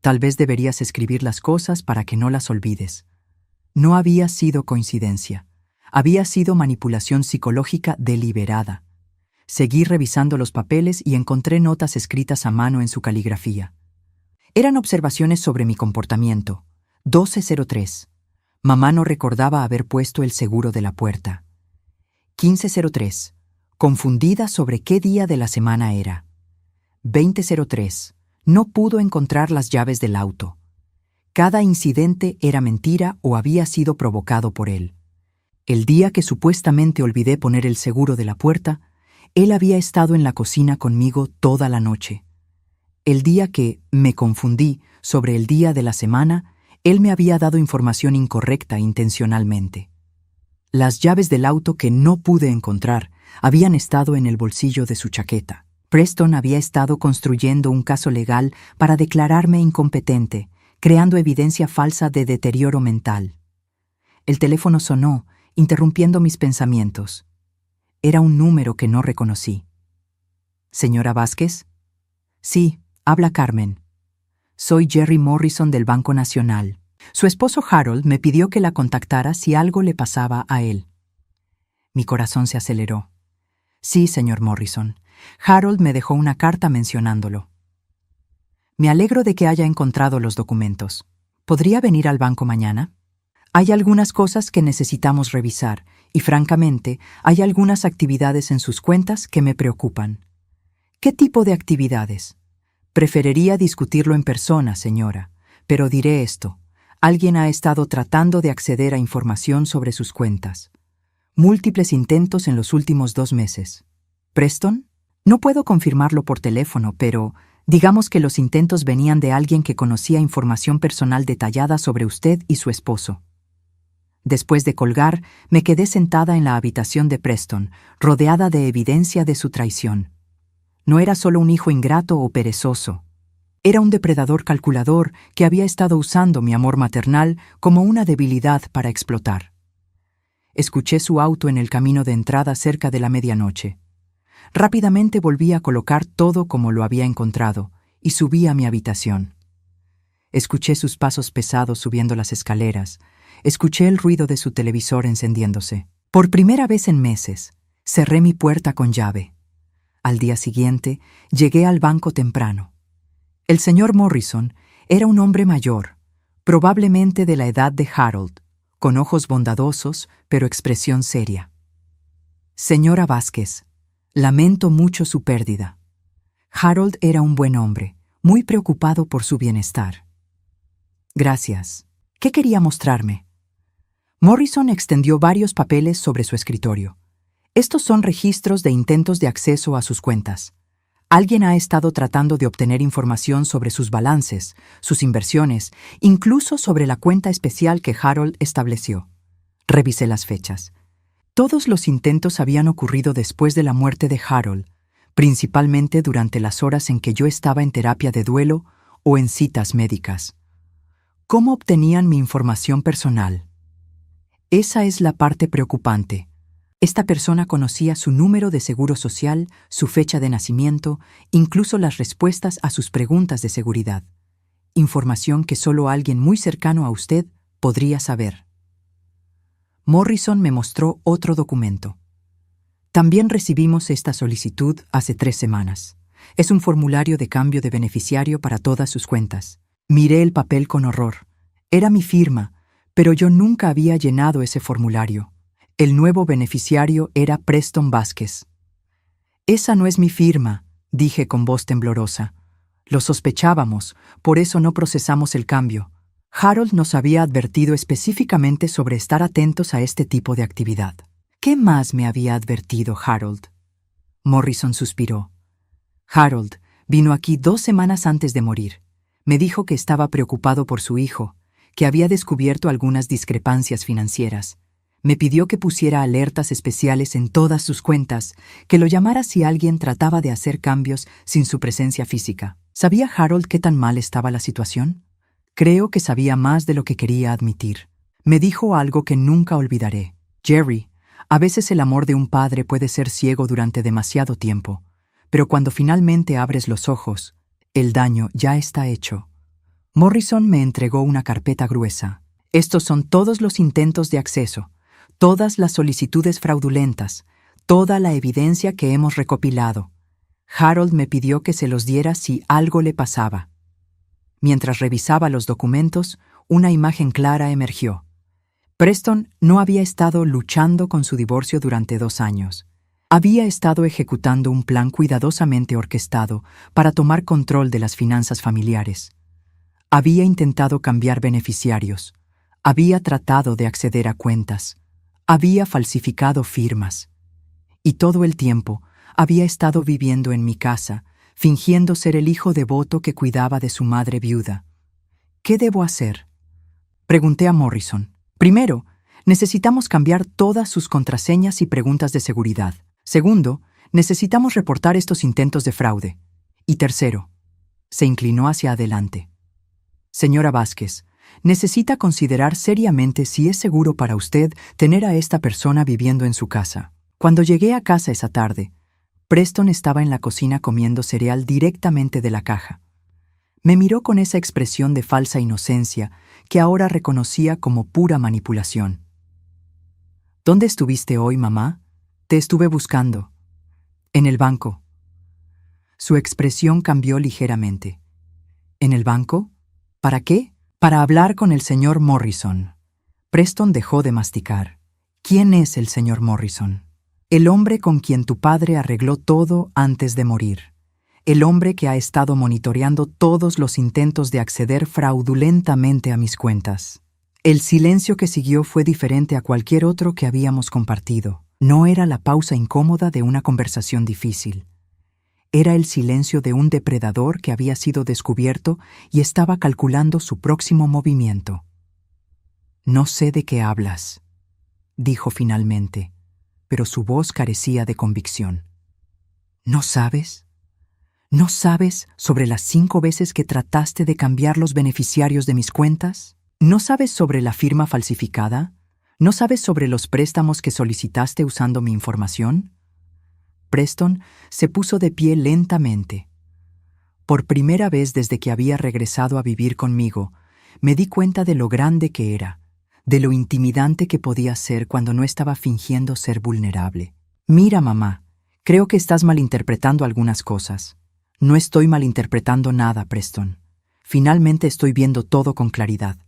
Tal vez deberías escribir las cosas para que no las olvides. No había sido coincidencia. Había sido manipulación psicológica deliberada. Seguí revisando los papeles y encontré notas escritas a mano en su caligrafía. Eran observaciones sobre mi comportamiento. 12:03. Mamá no recordaba haber puesto el seguro de la puerta. 15:03. Confundida sobre qué día de la semana era. 20:03. No pudo encontrar las llaves del auto. Cada incidente era mentira o había sido provocado por él. El día que supuestamente olvidé poner el seguro de la puerta, él había estado en la cocina conmigo toda la noche. El día que me confundí sobre el día de la semana, él me había dado información incorrecta intencionalmente. Las llaves del auto que no pude encontrar habían estado en el bolsillo de su chaqueta. Preston había estado construyendo un caso legal para declararme incompetente, creando evidencia falsa de deterioro mental. El teléfono sonó, interrumpiendo mis pensamientos. Era un número que no reconocí. ¿Señora Vázquez? Sí, habla Carmen. Soy Jerry Morrison del Banco Nacional. Su esposo Harold me pidió que la contactara si algo le pasaba a él. Mi corazón se aceleró. Sí, señor Morrison. Harold me dejó una carta mencionándolo. Me alegro de que haya encontrado los documentos. ¿Podría venir al banco mañana? Hay algunas cosas que necesitamos revisar y, francamente, hay algunas actividades en sus cuentas que me preocupan. ¿Qué tipo de actividades? Preferiría discutirlo en persona, señora, pero diré esto. Alguien ha estado tratando de acceder a información sobre sus cuentas. Múltiples intentos en los últimos 2 meses. ¿Preston? No puedo confirmarlo por teléfono, pero digamos que los intentos venían de alguien que conocía información personal detallada sobre usted y su esposo. Después de colgar, me quedé sentada en la habitación de Preston, rodeada de evidencia de su traición. No era solo un hijo ingrato o perezoso. Era un depredador calculador que había estado usando mi amor maternal como una debilidad para explotar. Escuché su auto en el camino de entrada cerca de la medianoche. Rápidamente volví a colocar todo como lo había encontrado y subí a mi habitación. Escuché sus pasos pesados subiendo las escaleras. Escuché el ruido de su televisor encendiéndose. Por primera vez en meses, cerré mi puerta con llave. Al día siguiente, llegué al banco temprano. El señor Morrison era un hombre mayor, probablemente de la edad de Harold, con ojos bondadosos, pero expresión seria. Señora Vázquez, lamento mucho su pérdida. Harold era un buen hombre, muy preocupado por su bienestar. Gracias. ¿Qué quería mostrarme? Morrison extendió varios papeles sobre su escritorio. Estos son registros de intentos de acceso a sus cuentas. Alguien ha estado tratando de obtener información sobre sus balances, sus inversiones, incluso sobre la cuenta especial que Harold estableció. Revisé las fechas. Todos los intentos habían ocurrido después de la muerte de Harold, principalmente durante las horas en que yo estaba en terapia de duelo o en citas médicas. ¿Cómo obtenían mi información personal? Esa es la parte preocupante. Esta persona conocía su número de seguro social, su fecha de nacimiento, incluso las respuestas a sus preguntas de seguridad. Información que solo alguien muy cercano a usted podría saber. Morrison me mostró otro documento. También recibimos esta solicitud hace 3 semanas. Es un formulario de cambio de beneficiario para todas sus cuentas. Miré el papel con horror. Era mi firma, pero yo nunca había llenado ese formulario. El nuevo beneficiario era Preston Vázquez. Esa no es mi firma, dije con voz temblorosa. Lo sospechábamos, por eso no procesamos el cambio. Harold nos había advertido específicamente sobre estar atentos a este tipo de actividad. ¿Qué más me había advertido Harold? Morrison suspiró. Harold vino aquí 2 semanas antes de morir. Me dijo que estaba preocupado por su hijo, que había descubierto algunas discrepancias financieras. Me pidió que pusiera alertas especiales en todas sus cuentas, que lo llamara si alguien trataba de hacer cambios sin su presencia física. ¿Sabía Harold qué tan mal estaba la situación? Creo que sabía más de lo que quería admitir. Me dijo algo que nunca olvidaré. Jerry, a veces el amor de un padre puede ser ciego durante demasiado tiempo, pero cuando finalmente abres los ojos, el daño ya está hecho. Morrison me entregó una carpeta gruesa. Estos son todos los intentos de acceso, todas las solicitudes fraudulentas, toda la evidencia que hemos recopilado. Harold me pidió que se los diera si algo le pasaba. Mientras revisaba los documentos, una imagen clara emergió. Preston no había estado luchando con su divorcio durante 2 años. Había estado ejecutando un plan cuidadosamente orquestado para tomar control de las finanzas familiares. Había intentado cambiar beneficiarios. Había tratado de acceder a cuentas. Había falsificado firmas. Y todo el tiempo había estado viviendo en mi casa, fingiendo ser el hijo devoto que cuidaba de su madre viuda. ¿Qué debo hacer? Pregunté a Morrison. Primero, necesitamos cambiar todas sus contraseñas y preguntas de seguridad. Segundo, necesitamos reportar estos intentos de fraude. Y tercero, se inclinó hacia adelante. Señora Vázquez, necesita considerar seriamente si es seguro para usted tener a esta persona viviendo en su casa. Cuando llegué a casa esa tarde, Preston estaba en la cocina comiendo cereal directamente de la caja. Me miró con esa expresión de falsa inocencia que ahora reconocía como pura manipulación. ¿Dónde estuviste hoy, mamá? Te estuve buscando. En el banco. Su expresión cambió ligeramente. ¿En el banco? ¿Para qué? Para hablar con el señor Morrison. Preston dejó de masticar. ¿Quién es el señor Morrison? El hombre con quien tu padre arregló todo antes de morir. El hombre que ha estado monitoreando todos los intentos de acceder fraudulentamente a mis cuentas. El silencio que siguió fue diferente a cualquier otro que habíamos compartido. No era la pausa incómoda de una conversación difícil. Era el silencio de un depredador que había sido descubierto y estaba calculando su próximo movimiento. «No sé de qué hablas», dijo finalmente, pero su voz carecía de convicción. «¿No sabes? ¿No sabes sobre las 5 veces que trataste de cambiar los beneficiarios de mis cuentas? ¿No sabes sobre la firma falsificada? ¿No sabes sobre los préstamos que solicitaste usando mi información?» Preston se puso de pie lentamente. Por primera vez desde que había regresado a vivir conmigo, me di cuenta de lo grande que era, de lo intimidante que podía ser cuando no estaba fingiendo ser vulnerable. «Mira, mamá, creo que estás malinterpretando algunas cosas». «No estoy malinterpretando nada, Preston. Finalmente estoy viendo todo con claridad».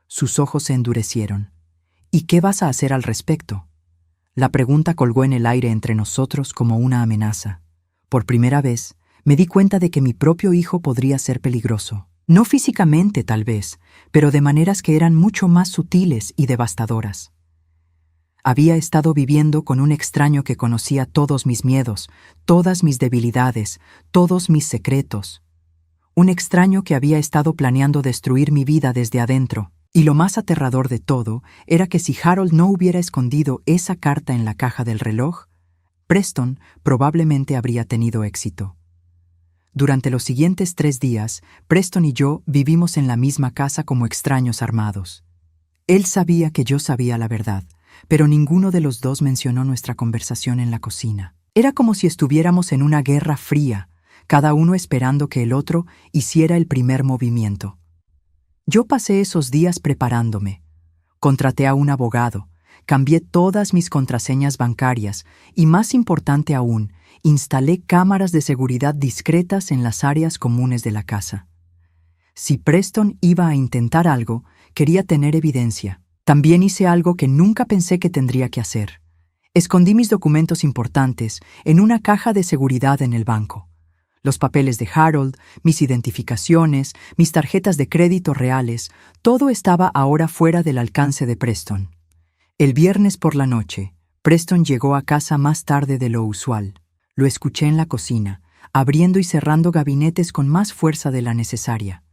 Sus ojos se endurecieron. «¿Y qué vas a hacer al respecto?» La pregunta colgó en el aire entre nosotros como una amenaza. Por primera vez, me di cuenta de que mi propio hijo podría ser peligroso. No físicamente, tal vez, pero de maneras que eran mucho más sutiles y devastadoras. Había estado viviendo con un extraño que conocía todos mis miedos, todas mis debilidades, todos mis secretos. Un extraño que había estado planeando destruir mi vida desde adentro. Y lo más aterrador de todo era que si Harold no hubiera escondido esa carta en la caja del reloj, Preston probablemente habría tenido éxito. Durante los siguientes 3 días, Preston y yo vivimos en la misma casa como extraños armados. Él sabía que yo sabía la verdad, pero ninguno de los dos mencionó nuestra conversación en la cocina. Era como si estuviéramos en una guerra fría, cada uno esperando que el otro hiciera el primer movimiento. Yo pasé esos días preparándome. Contraté a un abogado, cambié todas mis contraseñas bancarias y, más importante aún, instalé cámaras de seguridad discretas en las áreas comunes de la casa. Si Preston iba a intentar algo, quería tener evidencia. También hice algo que nunca pensé que tendría que hacer. Escondí mis documentos importantes en una caja de seguridad en el banco. Los papeles de Harold, mis identificaciones, mis tarjetas de crédito reales, todo estaba ahora fuera del alcance de Preston. El viernes por la noche, Preston llegó a casa más tarde de lo usual. Lo escuché en la cocina, abriendo y cerrando gabinetes con más fuerza de la necesaria.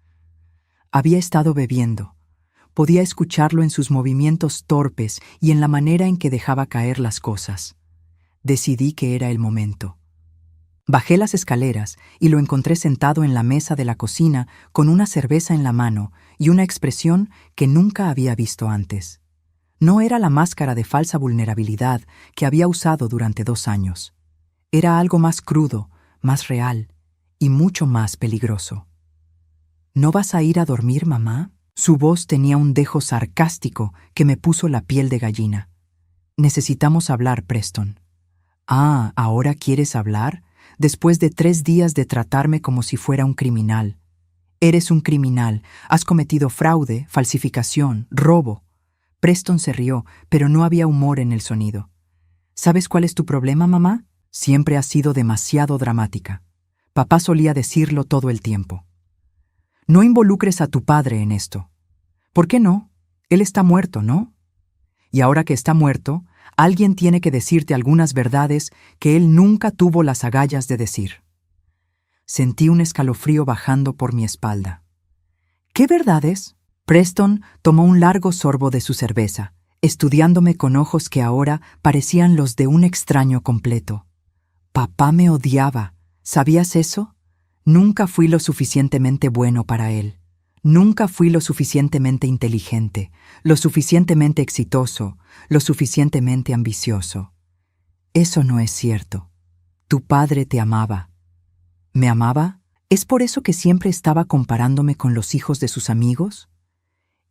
Había estado bebiendo. Podía escucharlo en sus movimientos torpes y en la manera en que dejaba caer las cosas. Decidí que era el momento. Bajé las escaleras y lo encontré sentado en la mesa de la cocina con una cerveza en la mano y una expresión que nunca había visto antes. No era la máscara de falsa vulnerabilidad que había usado durante 2 años. Era algo más crudo, más real y mucho más peligroso. ¿No vas a ir a dormir, mamá? Su voz tenía un dejo sarcástico que me puso la piel de gallina. Necesitamos hablar, Preston. Ah, ¿ahora quieres hablar? Después de 3 días de tratarme como si fuera un criminal. Eres un criminal. Has cometido fraude, falsificación, robo. Preston se rió, pero no había humor en el sonido. ¿Sabes cuál es tu problema, mamá? Siempre has sido demasiado dramática. Papá solía decirlo todo el tiempo. No involucres a tu padre en esto. ¿Por qué no? Él está muerto, ¿no? Y ahora que está muerto, alguien tiene que decirte algunas verdades que él nunca tuvo las agallas de decir. Sentí un escalofrío bajando por mi espalda. ¿Qué verdades? Preston tomó un largo sorbo de su cerveza, estudiándome con ojos que ahora parecían los de un extraño completo. Papá me odiaba. ¿Sabías eso? Nunca fui lo suficientemente bueno para él. Nunca fui lo suficientemente inteligente, lo suficientemente exitoso, lo suficientemente ambicioso. Eso no es cierto. Tu padre te amaba. ¿Me amaba? ¿Es por eso que siempre estaba comparándome con los hijos de sus amigos?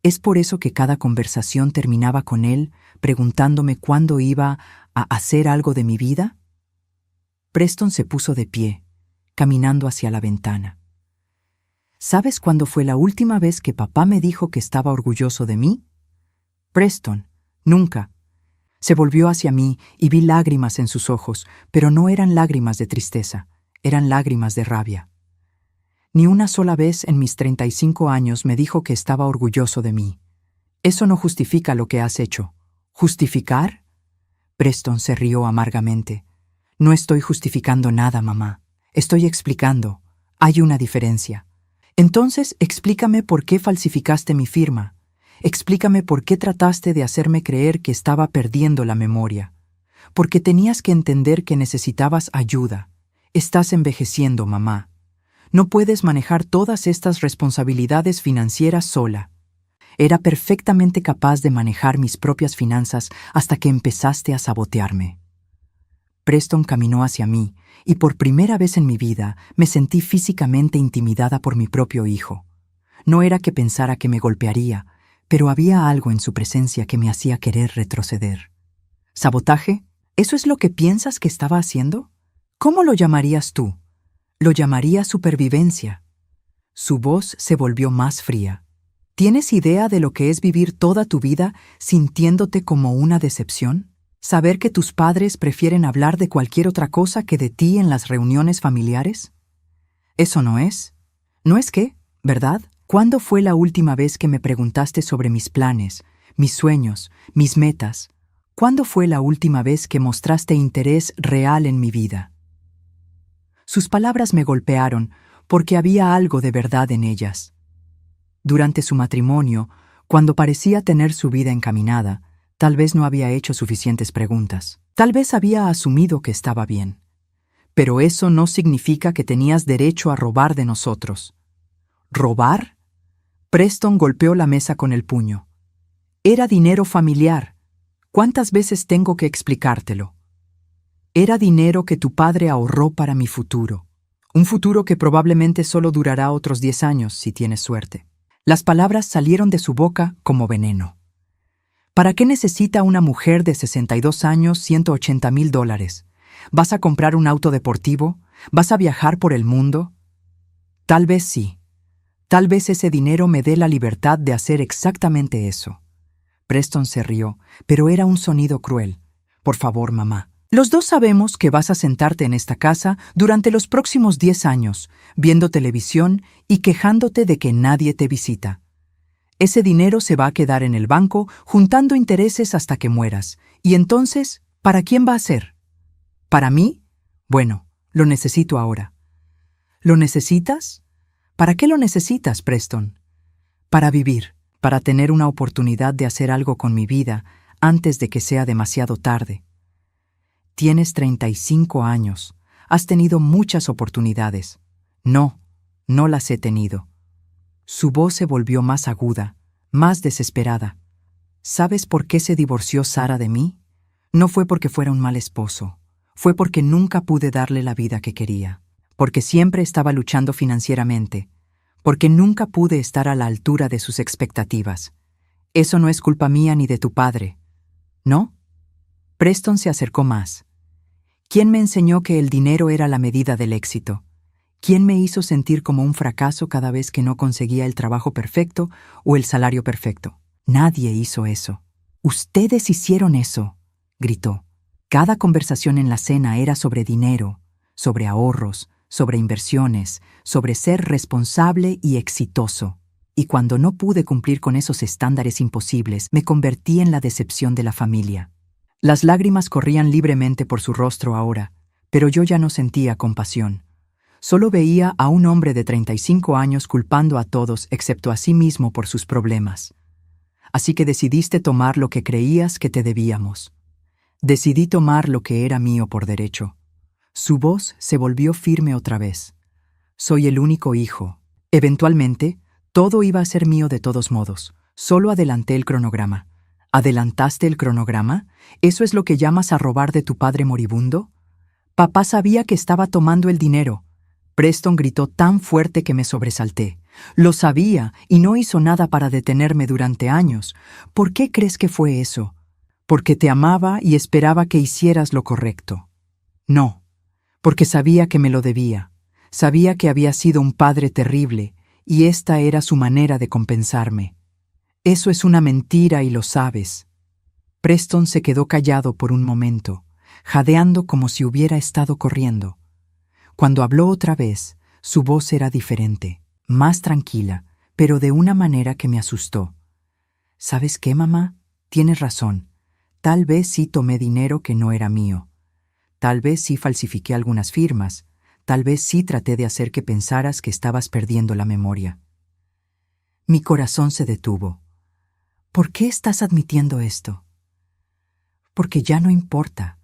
¿Es por eso que cada conversación terminaba con él preguntándome cuándo iba a hacer algo de mi vida? Preston se puso de pie, caminando hacia la ventana. ¿Sabes cuándo fue la última vez que papá me dijo que estaba orgulloso de mí? Preston, nunca. Se volvió hacia mí y vi lágrimas en sus ojos, pero no eran lágrimas de tristeza, eran lágrimas de rabia. Ni una sola vez en mis 35 años me dijo que estaba orgulloso de mí. Eso no justifica lo que has hecho. ¿Justificar? Preston se rió amargamente. No estoy justificando nada, mamá. Estoy explicando. Hay una diferencia. Entonces, explícame por qué falsificaste mi firma. Explícame por qué trataste de hacerme creer que estaba perdiendo la memoria. Porque tenías que entender que necesitabas ayuda. Estás envejeciendo, mamá. No puedes manejar todas estas responsabilidades financieras sola. Era perfectamente capaz de manejar mis propias finanzas hasta que empezaste a sabotearme. Preston caminó hacia mí, y por primera vez en mi vida me sentí físicamente intimidada por mi propio hijo. No era que pensara que me golpearía, pero había algo en su presencia que me hacía querer retroceder. ¿Sabotaje? ¿Eso es lo que piensas que estaba haciendo? ¿Cómo lo llamarías tú? Lo llamaría supervivencia. Su voz se volvió más fría. ¿Tienes idea de lo que es vivir toda tu vida sintiéndote como una decepción? ¿Saber que tus padres prefieren hablar de cualquier otra cosa que de ti en las reuniones familiares? Eso no es. ¿No es qué? ¿Verdad? ¿Cuándo fue la última vez que me preguntaste sobre mis planes, mis sueños, mis metas? ¿Cuándo fue la última vez que mostraste interés real en mi vida? Sus palabras me golpearon porque había algo de verdad en ellas. Durante su matrimonio, cuando parecía tener su vida encaminada, tal vez no había hecho suficientes preguntas. Tal vez había asumido que estaba bien. Pero eso no significa que tenías derecho a robar de nosotros. ¿Robar? Preston golpeó la mesa con el puño. Era dinero familiar. ¿Cuántas veces tengo que explicártelo? Era dinero que tu padre ahorró para mi futuro. Un futuro que probablemente solo durará otros 10 años, si tienes suerte. Las palabras salieron de su boca como veneno. ¿Para qué necesita una mujer de 62 años $180,000? ¿Vas a comprar un auto deportivo? ¿Vas a viajar por el mundo? Tal vez sí. Tal vez ese dinero me dé la libertad de hacer exactamente eso. Preston se rió, pero era un sonido cruel. Por favor, mamá. Los dos sabemos que vas a sentarte en esta casa durante los próximos 10 años, viendo televisión y quejándote de que nadie te visita. Ese dinero se va a quedar en el banco juntando intereses hasta que mueras. Y entonces, ¿para quién va a ser? ¿Para mí? Bueno, lo necesito ahora. ¿Lo necesitas? ¿Para qué lo necesitas, Preston? Para vivir, para tener una oportunidad de hacer algo con mi vida antes de que sea demasiado tarde. Tienes 35 años. Has tenido muchas oportunidades. No, no las he tenido. Su voz se volvió más aguda, más desesperada. ¿Sabes por qué se divorció Sara de mí? No fue porque fuera un mal esposo. Fue porque nunca pude darle la vida que quería. Porque siempre estaba luchando financieramente. Porque nunca pude estar a la altura de sus expectativas. Eso no es culpa mía ni de tu padre. ¿No? Preston se acercó más. ¿Quién me enseñó que el dinero era la medida del éxito? ¿Quién me hizo sentir como un fracaso cada vez que no conseguía el trabajo perfecto o el salario perfecto? Nadie hizo eso. Ustedes hicieron eso, gritó. Cada conversación en la cena era sobre dinero, sobre ahorros, sobre inversiones, sobre ser responsable y exitoso. y cuando no pude cumplir con esos estándares imposibles, me convertí en la decepción de la familia. Las lágrimas corrían libremente por su rostro ahora, pero yo ya no sentía compasión. Solo veía a un hombre de 35 años culpando a todos excepto a sí mismo por sus problemas. Así que decidiste tomar lo que creías que te debíamos. Decidí tomar lo que era mío por derecho. Su voz se volvió firme otra vez. Soy el único hijo. Eventualmente, todo iba a ser mío de todos modos. Solo adelanté el cronograma. ¿Adelantaste el cronograma? ¿Eso es lo que llamas a robar de tu padre moribundo? Papá sabía que estaba tomando el dinero. Preston gritó tan fuerte que me sobresalté. Lo sabía y no hizo nada para detenerme durante años. ¿Por qué crees que fue eso? Porque te amaba y esperaba que hicieras lo correcto. No, porque sabía que me lo debía. Sabía que había sido un padre terrible y esta era su manera de compensarme. Eso es una mentira y lo sabes. Preston se quedó callado por un momento, jadeando como si hubiera estado corriendo. Cuando habló otra vez, su voz era diferente, más tranquila, pero de una manera que me asustó. ¿Sabes qué, mamá? Tienes razón. Tal vez sí tomé dinero que no era mío. Tal vez sí falsifiqué algunas firmas. Tal vez sí traté de hacer que pensaras que estabas perdiendo la memoria. Mi corazón se detuvo. ¿Por qué estás admitiendo esto? Porque ya no importa.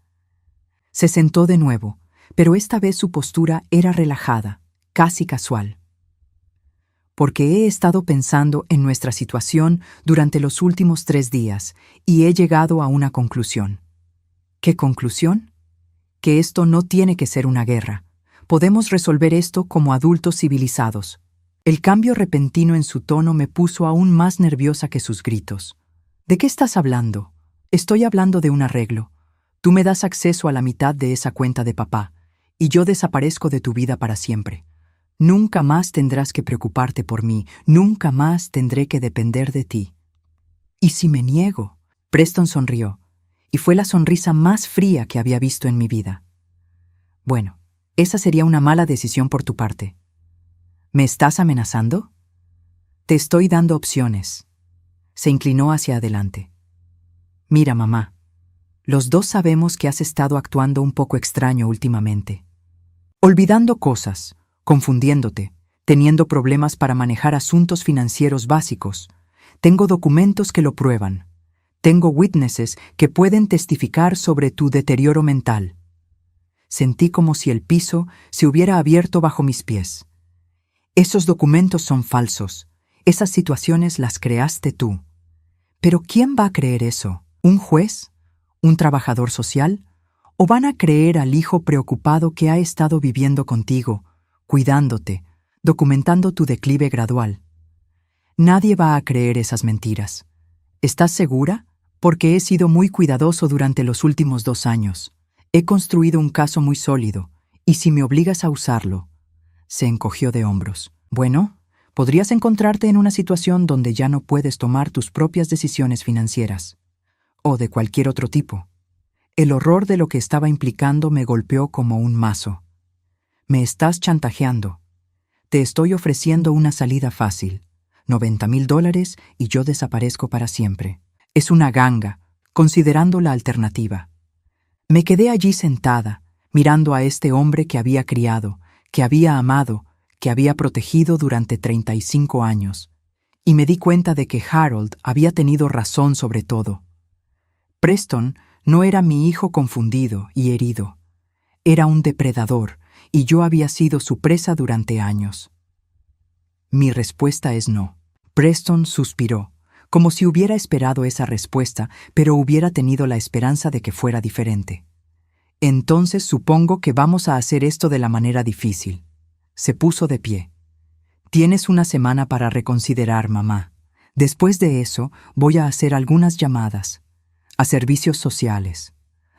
Se sentó de nuevo, pero esta vez su postura era relajada, casi casual. Porque he estado pensando en nuestra situación durante los últimos 3 días y he llegado a una conclusión. ¿Qué conclusión? Que esto no tiene que ser una guerra. Podemos resolver esto como adultos civilizados. El cambio repentino en su tono me puso aún más nerviosa que sus gritos. ¿De qué estás hablando? Estoy hablando de un arreglo. Tú me das acceso a la mitad de esa cuenta de papá, y yo desaparezco de tu vida para siempre. Nunca más tendrás que preocuparte por mí, nunca más tendré que depender de ti. ¿Y si me niego? Preston sonrió, y fue la sonrisa más fría que había visto en mi vida. Bueno, esa sería una mala decisión por tu parte. ¿Me estás amenazando? Te estoy dando opciones. Se inclinó hacia adelante. Mira, mamá, los dos sabemos que has estado actuando un poco extraño últimamente. Olvidando cosas, confundiéndote, teniendo problemas para manejar asuntos financieros básicos. Tengo documentos que lo prueban. Tengo witnesses que pueden testificar sobre tu deterioro mental. Sentí como si el piso se hubiera abierto bajo mis pies. Esos documentos son falsos. Esas situaciones las creaste tú. Pero ¿quién va a creer eso? ¿Un juez? ¿Un trabajador social? ¿O van a creer al hijo preocupado que ha estado viviendo contigo, cuidándote, documentando tu declive gradual? Nadie va a creer esas mentiras. ¿Estás segura? Porque he sido muy cuidadoso durante los últimos 2 años. He construido un caso muy sólido, y si me obligas a usarlo... Se encogió de hombros. Bueno, podrías encontrarte en una situación donde ya no puedes tomar tus propias decisiones financieras, o de cualquier otro tipo. El horror de lo que estaba implicando me golpeó como un mazo. Me estás chantajeando. Te estoy ofreciendo una salida fácil. $90,000 y yo desaparezco para siempre. Es una ganga, considerando la alternativa. Me quedé allí sentada, mirando a este hombre que había criado, que había amado, que había protegido durante 35 años, y me di cuenta de que Harold había tenido razón sobre todo. Preston no era mi hijo confundido y herido. Era un depredador, y yo había sido su presa durante años. Mi respuesta es no. Preston suspiró, como si hubiera esperado esa respuesta, pero hubiera tenido la esperanza de que fuera diferente. Entonces supongo que vamos a hacer esto de la manera difícil. Se puso de pie. Tienes una semana para reconsiderar, mamá. Después de eso, voy a hacer algunas llamadas. A servicios sociales,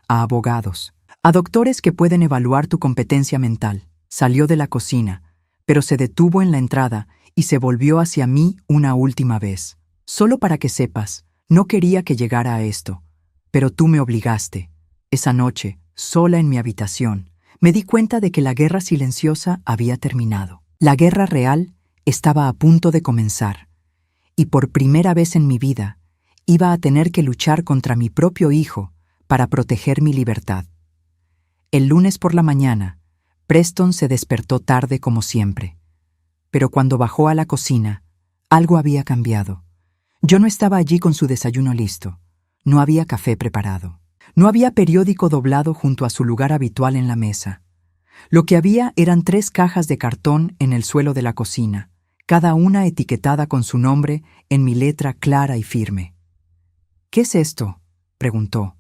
a abogados, a doctores que pueden evaluar tu competencia mental. Salió de la cocina, pero se detuvo en la entrada y se volvió hacia mí una última vez. Solo para que sepas, no quería que llegara a esto, pero tú me obligaste. Esa noche, sola en mi habitación, me di cuenta de que la guerra silenciosa había terminado. La guerra real estaba a punto de comenzar, y por primera vez en mi vida iba a tener que luchar contra mi propio hijo para proteger mi libertad. El lunes por la mañana, Preston se despertó tarde como siempre, pero cuando bajó a la cocina, algo había cambiado. Yo no estaba allí con su desayuno listo, no había café preparado, no había periódico doblado junto a su lugar habitual en la mesa. Lo que había eran 3 cajas de cartón en el suelo de la cocina, cada una etiquetada con su nombre en mi letra clara y firme. «¿Qué es esto?», preguntó,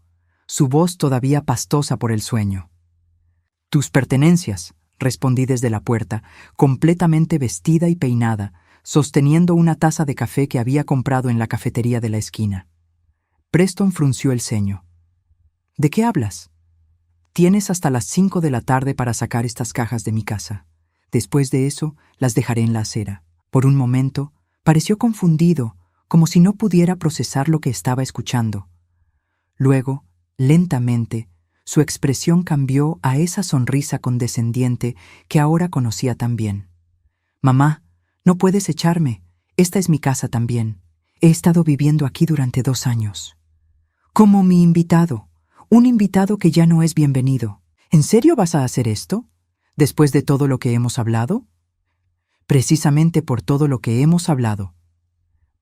su voz todavía pastosa por el sueño. «Tus pertenencias», respondí desde la puerta, completamente vestida y peinada, sosteniendo una taza de café que había comprado en la cafetería de la esquina. Preston frunció el ceño. «¿De qué hablas?». «Tienes hasta las 5 de la tarde para sacar estas cajas de mi casa. Después de eso, las dejaré en la acera». Por un momento, pareció confundido, como si no pudiera procesar lo que estaba escuchando. Luego, lentamente, su expresión cambió a esa sonrisa condescendiente que ahora conocía tan bien. «Mamá, no puedes echarme. Esta es mi casa también. He estado viviendo aquí durante 2 años. Como mi invitado. Un invitado que ya no es bienvenido. ¿En serio vas a hacer esto? ¿Después de todo lo que hemos hablado?». «Precisamente por todo lo que hemos hablado».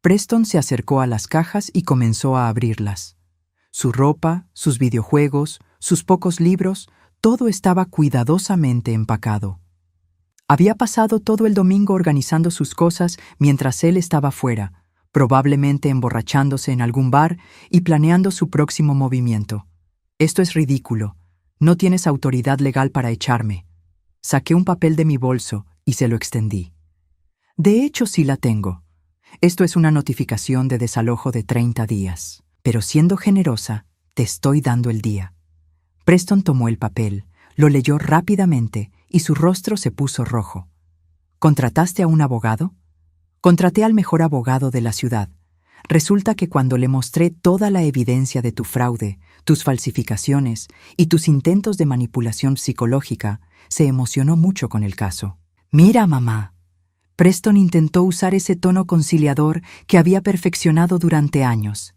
Preston se acercó a las cajas y comenzó a abrirlas. Su ropa, sus videojuegos, sus pocos libros, todo estaba cuidadosamente empacado. Había pasado todo el domingo organizando sus cosas mientras él estaba fuera, probablemente emborrachándose en algún bar y planeando su próximo movimiento. «Esto es ridículo. No tienes autoridad legal para echarme». Saqué un papel de mi bolso y se lo extendí. «De hecho, sí la tengo. Esto es una notificación de desalojo de 30 días. Pero siendo generosa, te estoy dando el día». Preston tomó el papel, lo leyó rápidamente y su rostro se puso rojo. «¿Contrataste a un abogado?». «Contraté al mejor abogado de la ciudad. Resulta que cuando le mostré toda la evidencia de tu fraude, tus falsificaciones y tus intentos de manipulación psicológica, se emocionó mucho con el caso». «Mira, mamá». Preston intentó usar ese tono conciliador que había perfeccionado durante años.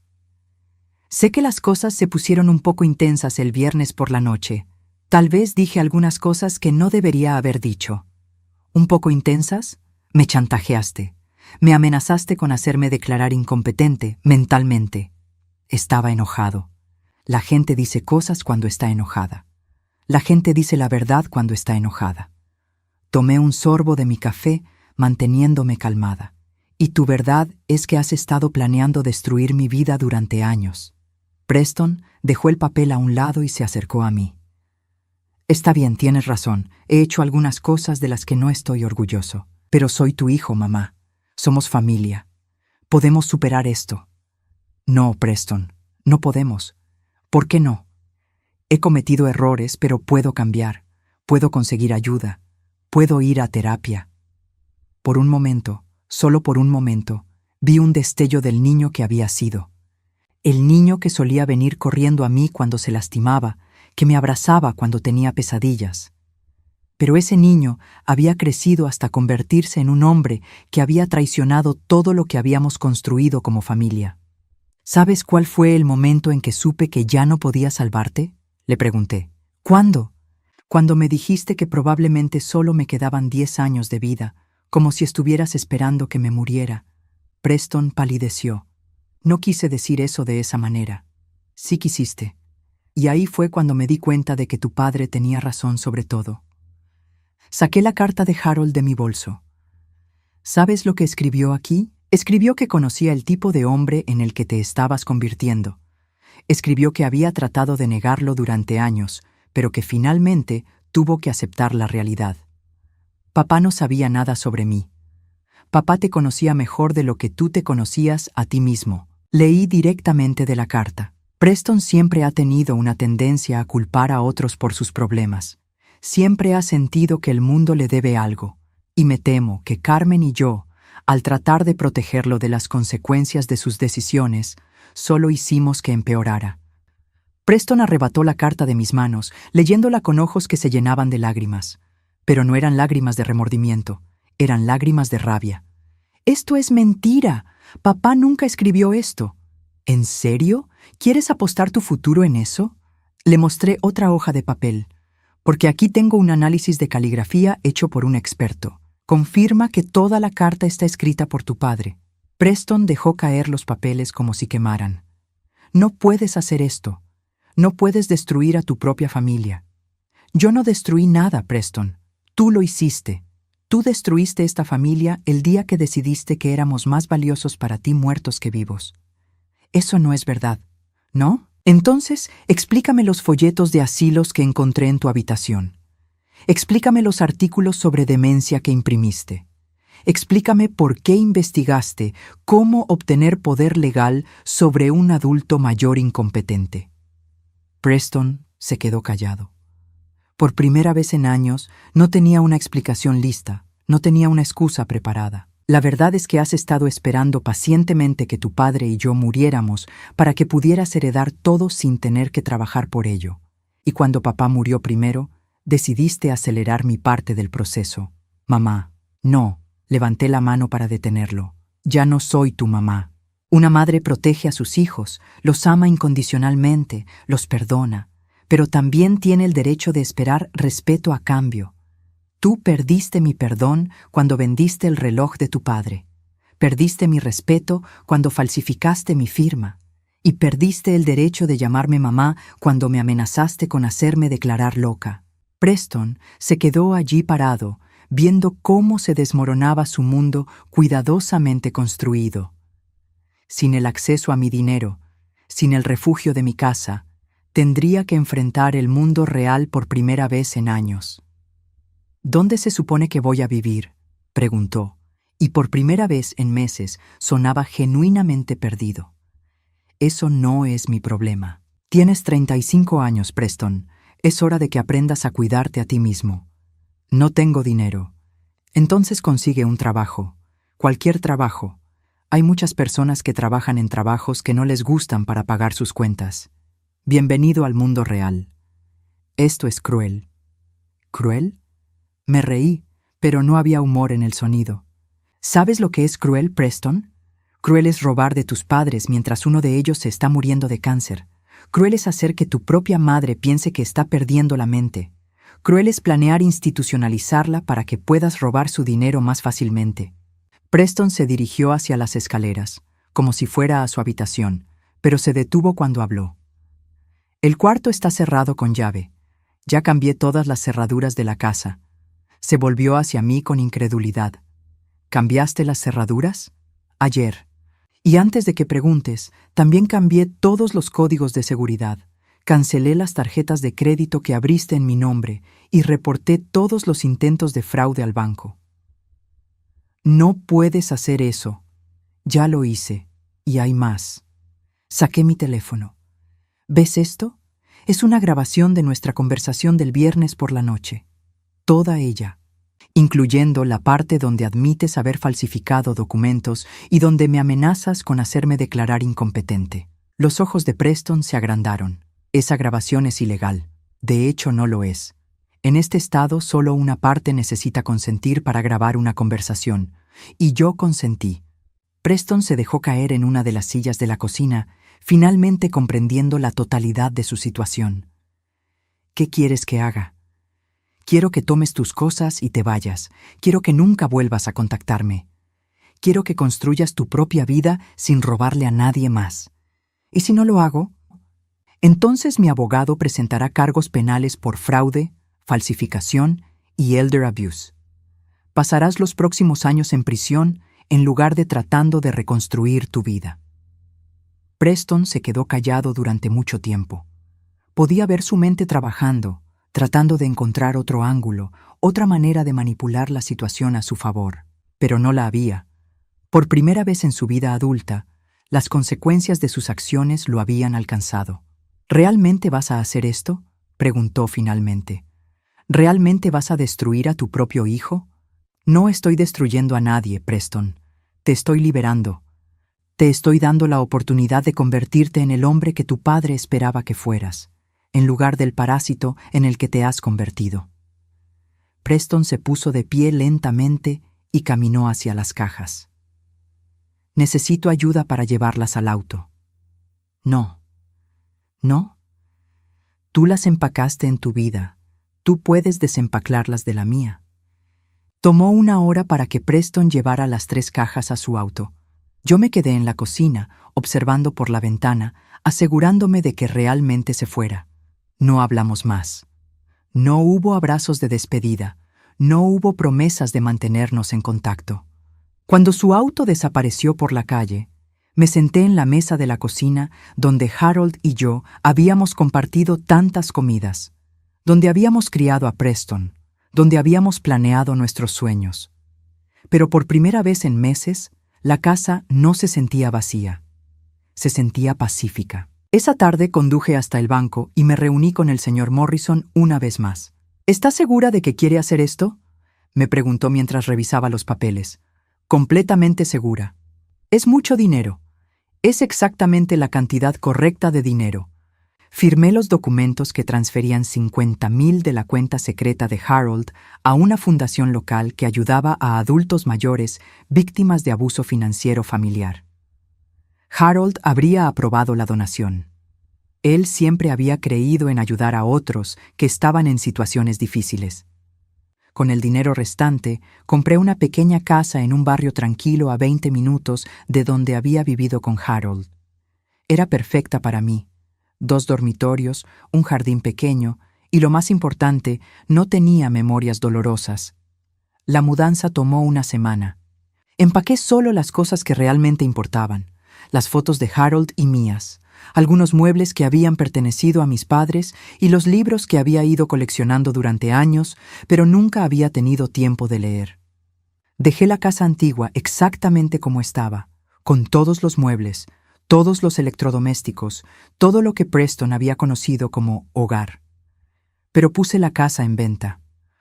«Sé que las cosas se pusieron un poco intensas el viernes por la noche. Tal vez dije algunas cosas que no debería haber dicho». «¿Un poco intensas?». «Me chantajeaste. Me amenazaste con hacerme declarar incompetente mentalmente». Estaba enojado. La gente dice cosas cuando está enojada. La gente dice la verdad cuando está enojada. Tomé un sorbo de mi café, manteniéndome calmada. «Y tu verdad es que has estado planeando destruir mi vida durante años». Preston dejó el papel a un lado y se acercó a mí. «Está bien, tienes razón. He hecho algunas cosas de las que no estoy orgulloso. Pero soy tu hijo, mamá. Somos familia. Podemos superar esto». «No, Preston, no podemos». «¿Por qué no?». «He cometido errores, pero puedo cambiar. Puedo conseguir ayuda. Puedo ir a terapia». Por un momento, solo por un momento, vi un destello del niño que había sido. El niño que solía venir corriendo a mí cuando se lastimaba, que me abrazaba cuando tenía pesadillas. Pero ese niño había crecido hasta convertirse en un hombre que había traicionado todo lo que habíamos construido como familia. «¿Sabes cuál fue el momento en que supe que ya no podía salvarte?», le pregunté. «¿Cuándo?». «Cuando me dijiste que probablemente solo me quedaban 10 años de vida, como si estuvieras esperando que me muriera». Preston palideció. «No quise decir eso de esa manera». «Sí quisiste. Y ahí fue cuando me di cuenta de que tu padre tenía razón sobre todo». Saqué la carta de Harold de mi bolso. «¿Sabes lo que escribió aquí?». Escribió que conocía el tipo de hombre en el que te estabas convirtiendo. Escribió que había tratado de negarlo durante años, pero que finalmente tuvo que aceptar la realidad. Papá no sabía nada sobre mí. Papá te conocía mejor de lo que tú te conocías a ti mismo. Leí directamente de la carta. Preston siempre ha tenido una tendencia a culpar a otros por sus problemas. Siempre ha sentido que el mundo le debe algo. Y me temo que Carmen y yo, al tratar de protegerlo de las consecuencias de sus decisiones, solo hicimos que empeorara. Preston arrebató la carta de mis manos, leyéndola con ojos que se llenaban de lágrimas. Pero no eran lágrimas de remordimiento, eran lágrimas de rabia. Esto es mentira. Papá nunca escribió esto. ¿En serio? ¿Quieres apostar tu futuro en eso? Le mostré otra hoja de papel, porque aquí tengo un análisis de caligrafía hecho por un experto. Confirma que toda la carta está escrita por tu padre. Preston dejó caer los papeles como si quemaran. No puedes hacer esto. No puedes destruir a tu propia familia. Yo no destruí nada, Preston. Tú lo hiciste. Tú destruiste esta familia el día que decidiste que éramos más valiosos para ti muertos que vivos. Eso no es verdad, ¿no? Entonces, explícame los folletos de asilos que encontré en tu habitación. Explícame los artículos sobre demencia que imprimiste. Explícame por qué investigaste cómo obtener poder legal sobre un adulto mayor incompetente. Preston se quedó callado. Por primera vez en años, no tenía una explicación lista, no tenía una excusa preparada. La verdad es que has estado esperando pacientemente que tu padre y yo muriéramos para que pudieras heredar todo sin tener que trabajar por ello. Y cuando papá murió primero, decidiste acelerar mi parte del proceso. Mamá, no, levanté la mano para detenerlo. Ya no soy tu mamá. Una madre protege a sus hijos, los ama incondicionalmente, los perdona, pero también tiene el derecho de esperar respeto a cambio. Tú perdiste mi perdón cuando vendiste el reloj de tu padre. Perdiste mi respeto cuando falsificaste mi firma. Y perdiste el derecho de llamarme mamá cuando me amenazaste con hacerme declarar loca. Preston se quedó allí parado, viendo cómo se desmoronaba su mundo cuidadosamente construido. Sin el acceso a mi dinero, sin el refugio de mi casa, tendría que enfrentar el mundo real por primera vez en años. ¿Dónde se supone que voy a vivir?, preguntó, y por primera vez en meses sonaba genuinamente perdido. Eso no es mi problema. Tienes 35 años, Preston. Es hora de que aprendas a cuidarte a ti mismo. No tengo dinero. Entonces consigue un trabajo. Cualquier trabajo. Hay muchas personas que trabajan en trabajos que no les gustan para pagar sus cuentas. Bienvenido al mundo real. Esto es cruel. ¿Cruel? Me reí, pero no había humor en el sonido. ¿Sabes lo que es cruel, Preston? Cruel es robar de tus padres mientras uno de ellos se está muriendo de cáncer. Cruel es hacer que tu propia madre piense que está perdiendo la mente. Cruel es planear institucionalizarla para que puedas robar su dinero más fácilmente. Preston se dirigió hacia las escaleras, como si fuera a su habitación, pero se detuvo cuando habló. El cuarto está cerrado con llave. Ya cambié todas las cerraduras de la casa. Se volvió hacia mí con incredulidad. ¿Cambiaste las cerraduras? Ayer. Y antes de que preguntes, también cambié todos los códigos de seguridad. Cancelé las tarjetas de crédito que abriste en mi nombre y reporté todos los intentos de fraude al banco. No puedes hacer eso. Ya lo hice. Y hay más. Saqué mi teléfono. ¿Ves esto? Es una grabación de nuestra conversación del viernes por la noche. Toda ella, incluyendo la parte donde admites haber falsificado documentos y donde me amenazas con hacerme declarar incompetente. Los ojos de Preston se agrandaron. Esa grabación es ilegal. De hecho, no lo es. En este estado, solo una parte necesita consentir para grabar una conversación, y yo consentí. Preston se dejó caer en una de las sillas de la cocina, finalmente comprendiendo la totalidad de su situación. ¿Qué quieres que haga? Quiero que tomes tus cosas y te vayas. Quiero que nunca vuelvas a contactarme. Quiero que construyas tu propia vida sin robarle a nadie más. ¿Y si no lo hago? Entonces mi abogado presentará cargos penales por fraude, falsificación y elder abuse. Pasarás los próximos años en prisión en lugar de tratando de reconstruir tu vida. Preston se quedó callado durante mucho tiempo. Podía ver su mente trabajando, tratando de encontrar otro ángulo, otra manera de manipular la situación a su favor. Pero no la había. Por primera vez en su vida adulta, las consecuencias de sus acciones lo habían alcanzado. ¿Realmente vas a hacer esto?, preguntó finalmente. ¿Realmente vas a destruir a tu propio hijo? No estoy destruyendo a nadie, Preston. Te estoy liberando. Te estoy dando la oportunidad de convertirte en el hombre que tu padre esperaba que fueras, en lugar del parásito en el que te has convertido. Preston se puso de pie lentamente y caminó hacia las cajas. Necesito ayuda para llevarlas al auto. No. ¿No? Tú las empacaste en tu vida. Tú puedes desempaclarlas de la mía. Tomó 1 hora para que Preston llevara las 3 cajas a su auto. Yo me quedé en la cocina, observando por la ventana, asegurándome de que realmente se fuera. No hablamos más. No hubo abrazos de despedida. No hubo promesas de mantenernos en contacto. Cuando su auto desapareció por la calle, me senté en la mesa de la cocina donde Harold y yo habíamos compartido tantas comidas, donde habíamos criado a Preston, donde habíamos planeado nuestros sueños. Pero por primera vez en meses, la casa no se sentía vacía. Se sentía pacífica. Esa tarde conduje hasta el banco y me reuní con el señor Morrison una vez más. ¿Está segura de que quiere hacer esto?, me preguntó mientras revisaba los papeles. Completamente segura. Es mucho dinero. Es exactamente la cantidad correcta de dinero. Firmé los documentos que transferían 50,000 de la cuenta secreta de Harold a una fundación local que ayudaba a adultos mayores víctimas de abuso financiero familiar. Harold habría aprobado la donación. Él siempre había creído en ayudar a otros que estaban en situaciones difíciles. Con el dinero restante, compré una pequeña casa en un barrio tranquilo a 20 minutos de donde había vivido con Harold. Era perfecta para mí. 2 dormitorios, un jardín pequeño y, lo más importante, no tenía memorias dolorosas. La mudanza tomó 1 semana. Empaqué solo las cosas que realmente importaban, las fotos de Harold y mías, algunos muebles que habían pertenecido a mis padres y los libros que había ido coleccionando durante años, pero nunca había tenido tiempo de leer. Dejé la casa antigua exactamente como estaba, con todos los muebles, todos los electrodomésticos, todo lo que Preston había conocido como hogar. Pero puse la casa en venta.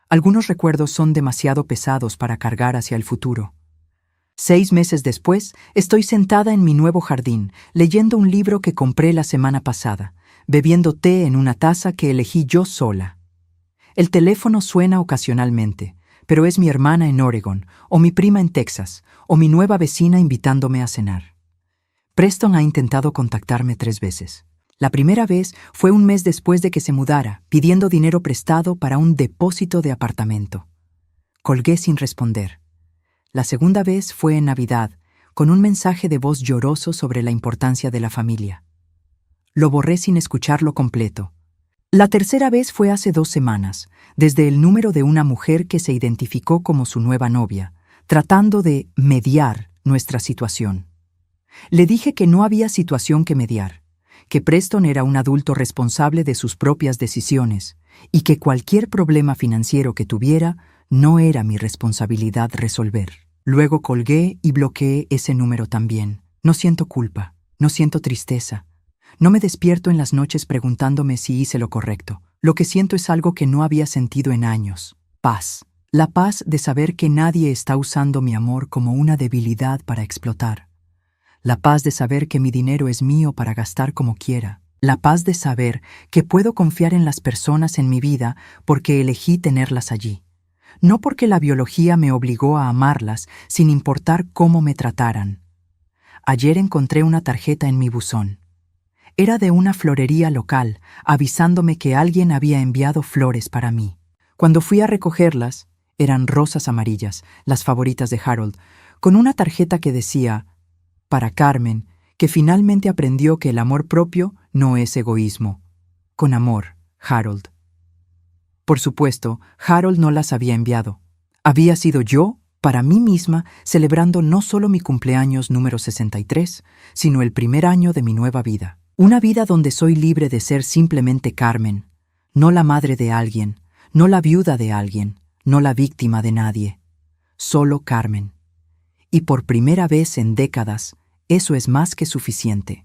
Algunos recuerdos son demasiado pesados para cargar hacia el futuro. 6 meses después, estoy sentada en mi nuevo jardín, leyendo un libro que compré la semana pasada, bebiendo té en una taza que elegí yo sola. El teléfono suena ocasionalmente, pero es mi hermana en Oregon, o mi prima en Texas, o mi nueva vecina invitándome a cenar. Preston ha intentado contactarme 3 veces. La primera vez fue un mes después de que se mudara, pidiendo dinero prestado para un depósito de apartamento. Colgué sin responder. La segunda vez fue en Navidad, con un mensaje de voz lloroso sobre la importancia de la familia. Lo borré sin escucharlo completo. La tercera vez fue hace 2 semanas, desde el número de una mujer que se identificó como su nueva novia, tratando de mediar nuestra situación. Le dije que no había situación que mediar, que Preston era un adulto responsable de sus propias decisiones y que cualquier problema financiero que tuviera no era mi responsabilidad resolver. Luego colgué y bloqueé ese número también. No siento culpa, no siento tristeza. No me despierto en las noches preguntándome si hice lo correcto. Lo que siento es algo que no había sentido en años. Paz. La paz de saber que nadie está usando mi amor como una debilidad para explotar. La paz de saber que mi dinero es mío para gastar como quiera. La paz de saber que puedo confiar en las personas en mi vida porque elegí tenerlas allí. No porque la biología me obligó a amarlas sin importar cómo me trataran. Ayer encontré una tarjeta en mi buzón. Era de una florería local, avisándome que alguien había enviado flores para mí. Cuando fui a recogerlas, eran rosas amarillas, las favoritas de Harold, con una tarjeta que decía, para Carmen, que finalmente aprendió que el amor propio no es egoísmo. Con amor, Harold. Por supuesto, Harold no las había enviado. Había sido yo, para mí misma, celebrando no solo mi cumpleaños número 63, sino el primer año de mi nueva vida. Una vida donde soy libre de ser simplemente Carmen, no la madre de alguien, no la viuda de alguien, no la víctima de nadie. Solo Carmen. Y por primera vez en décadas, eso es más que suficiente.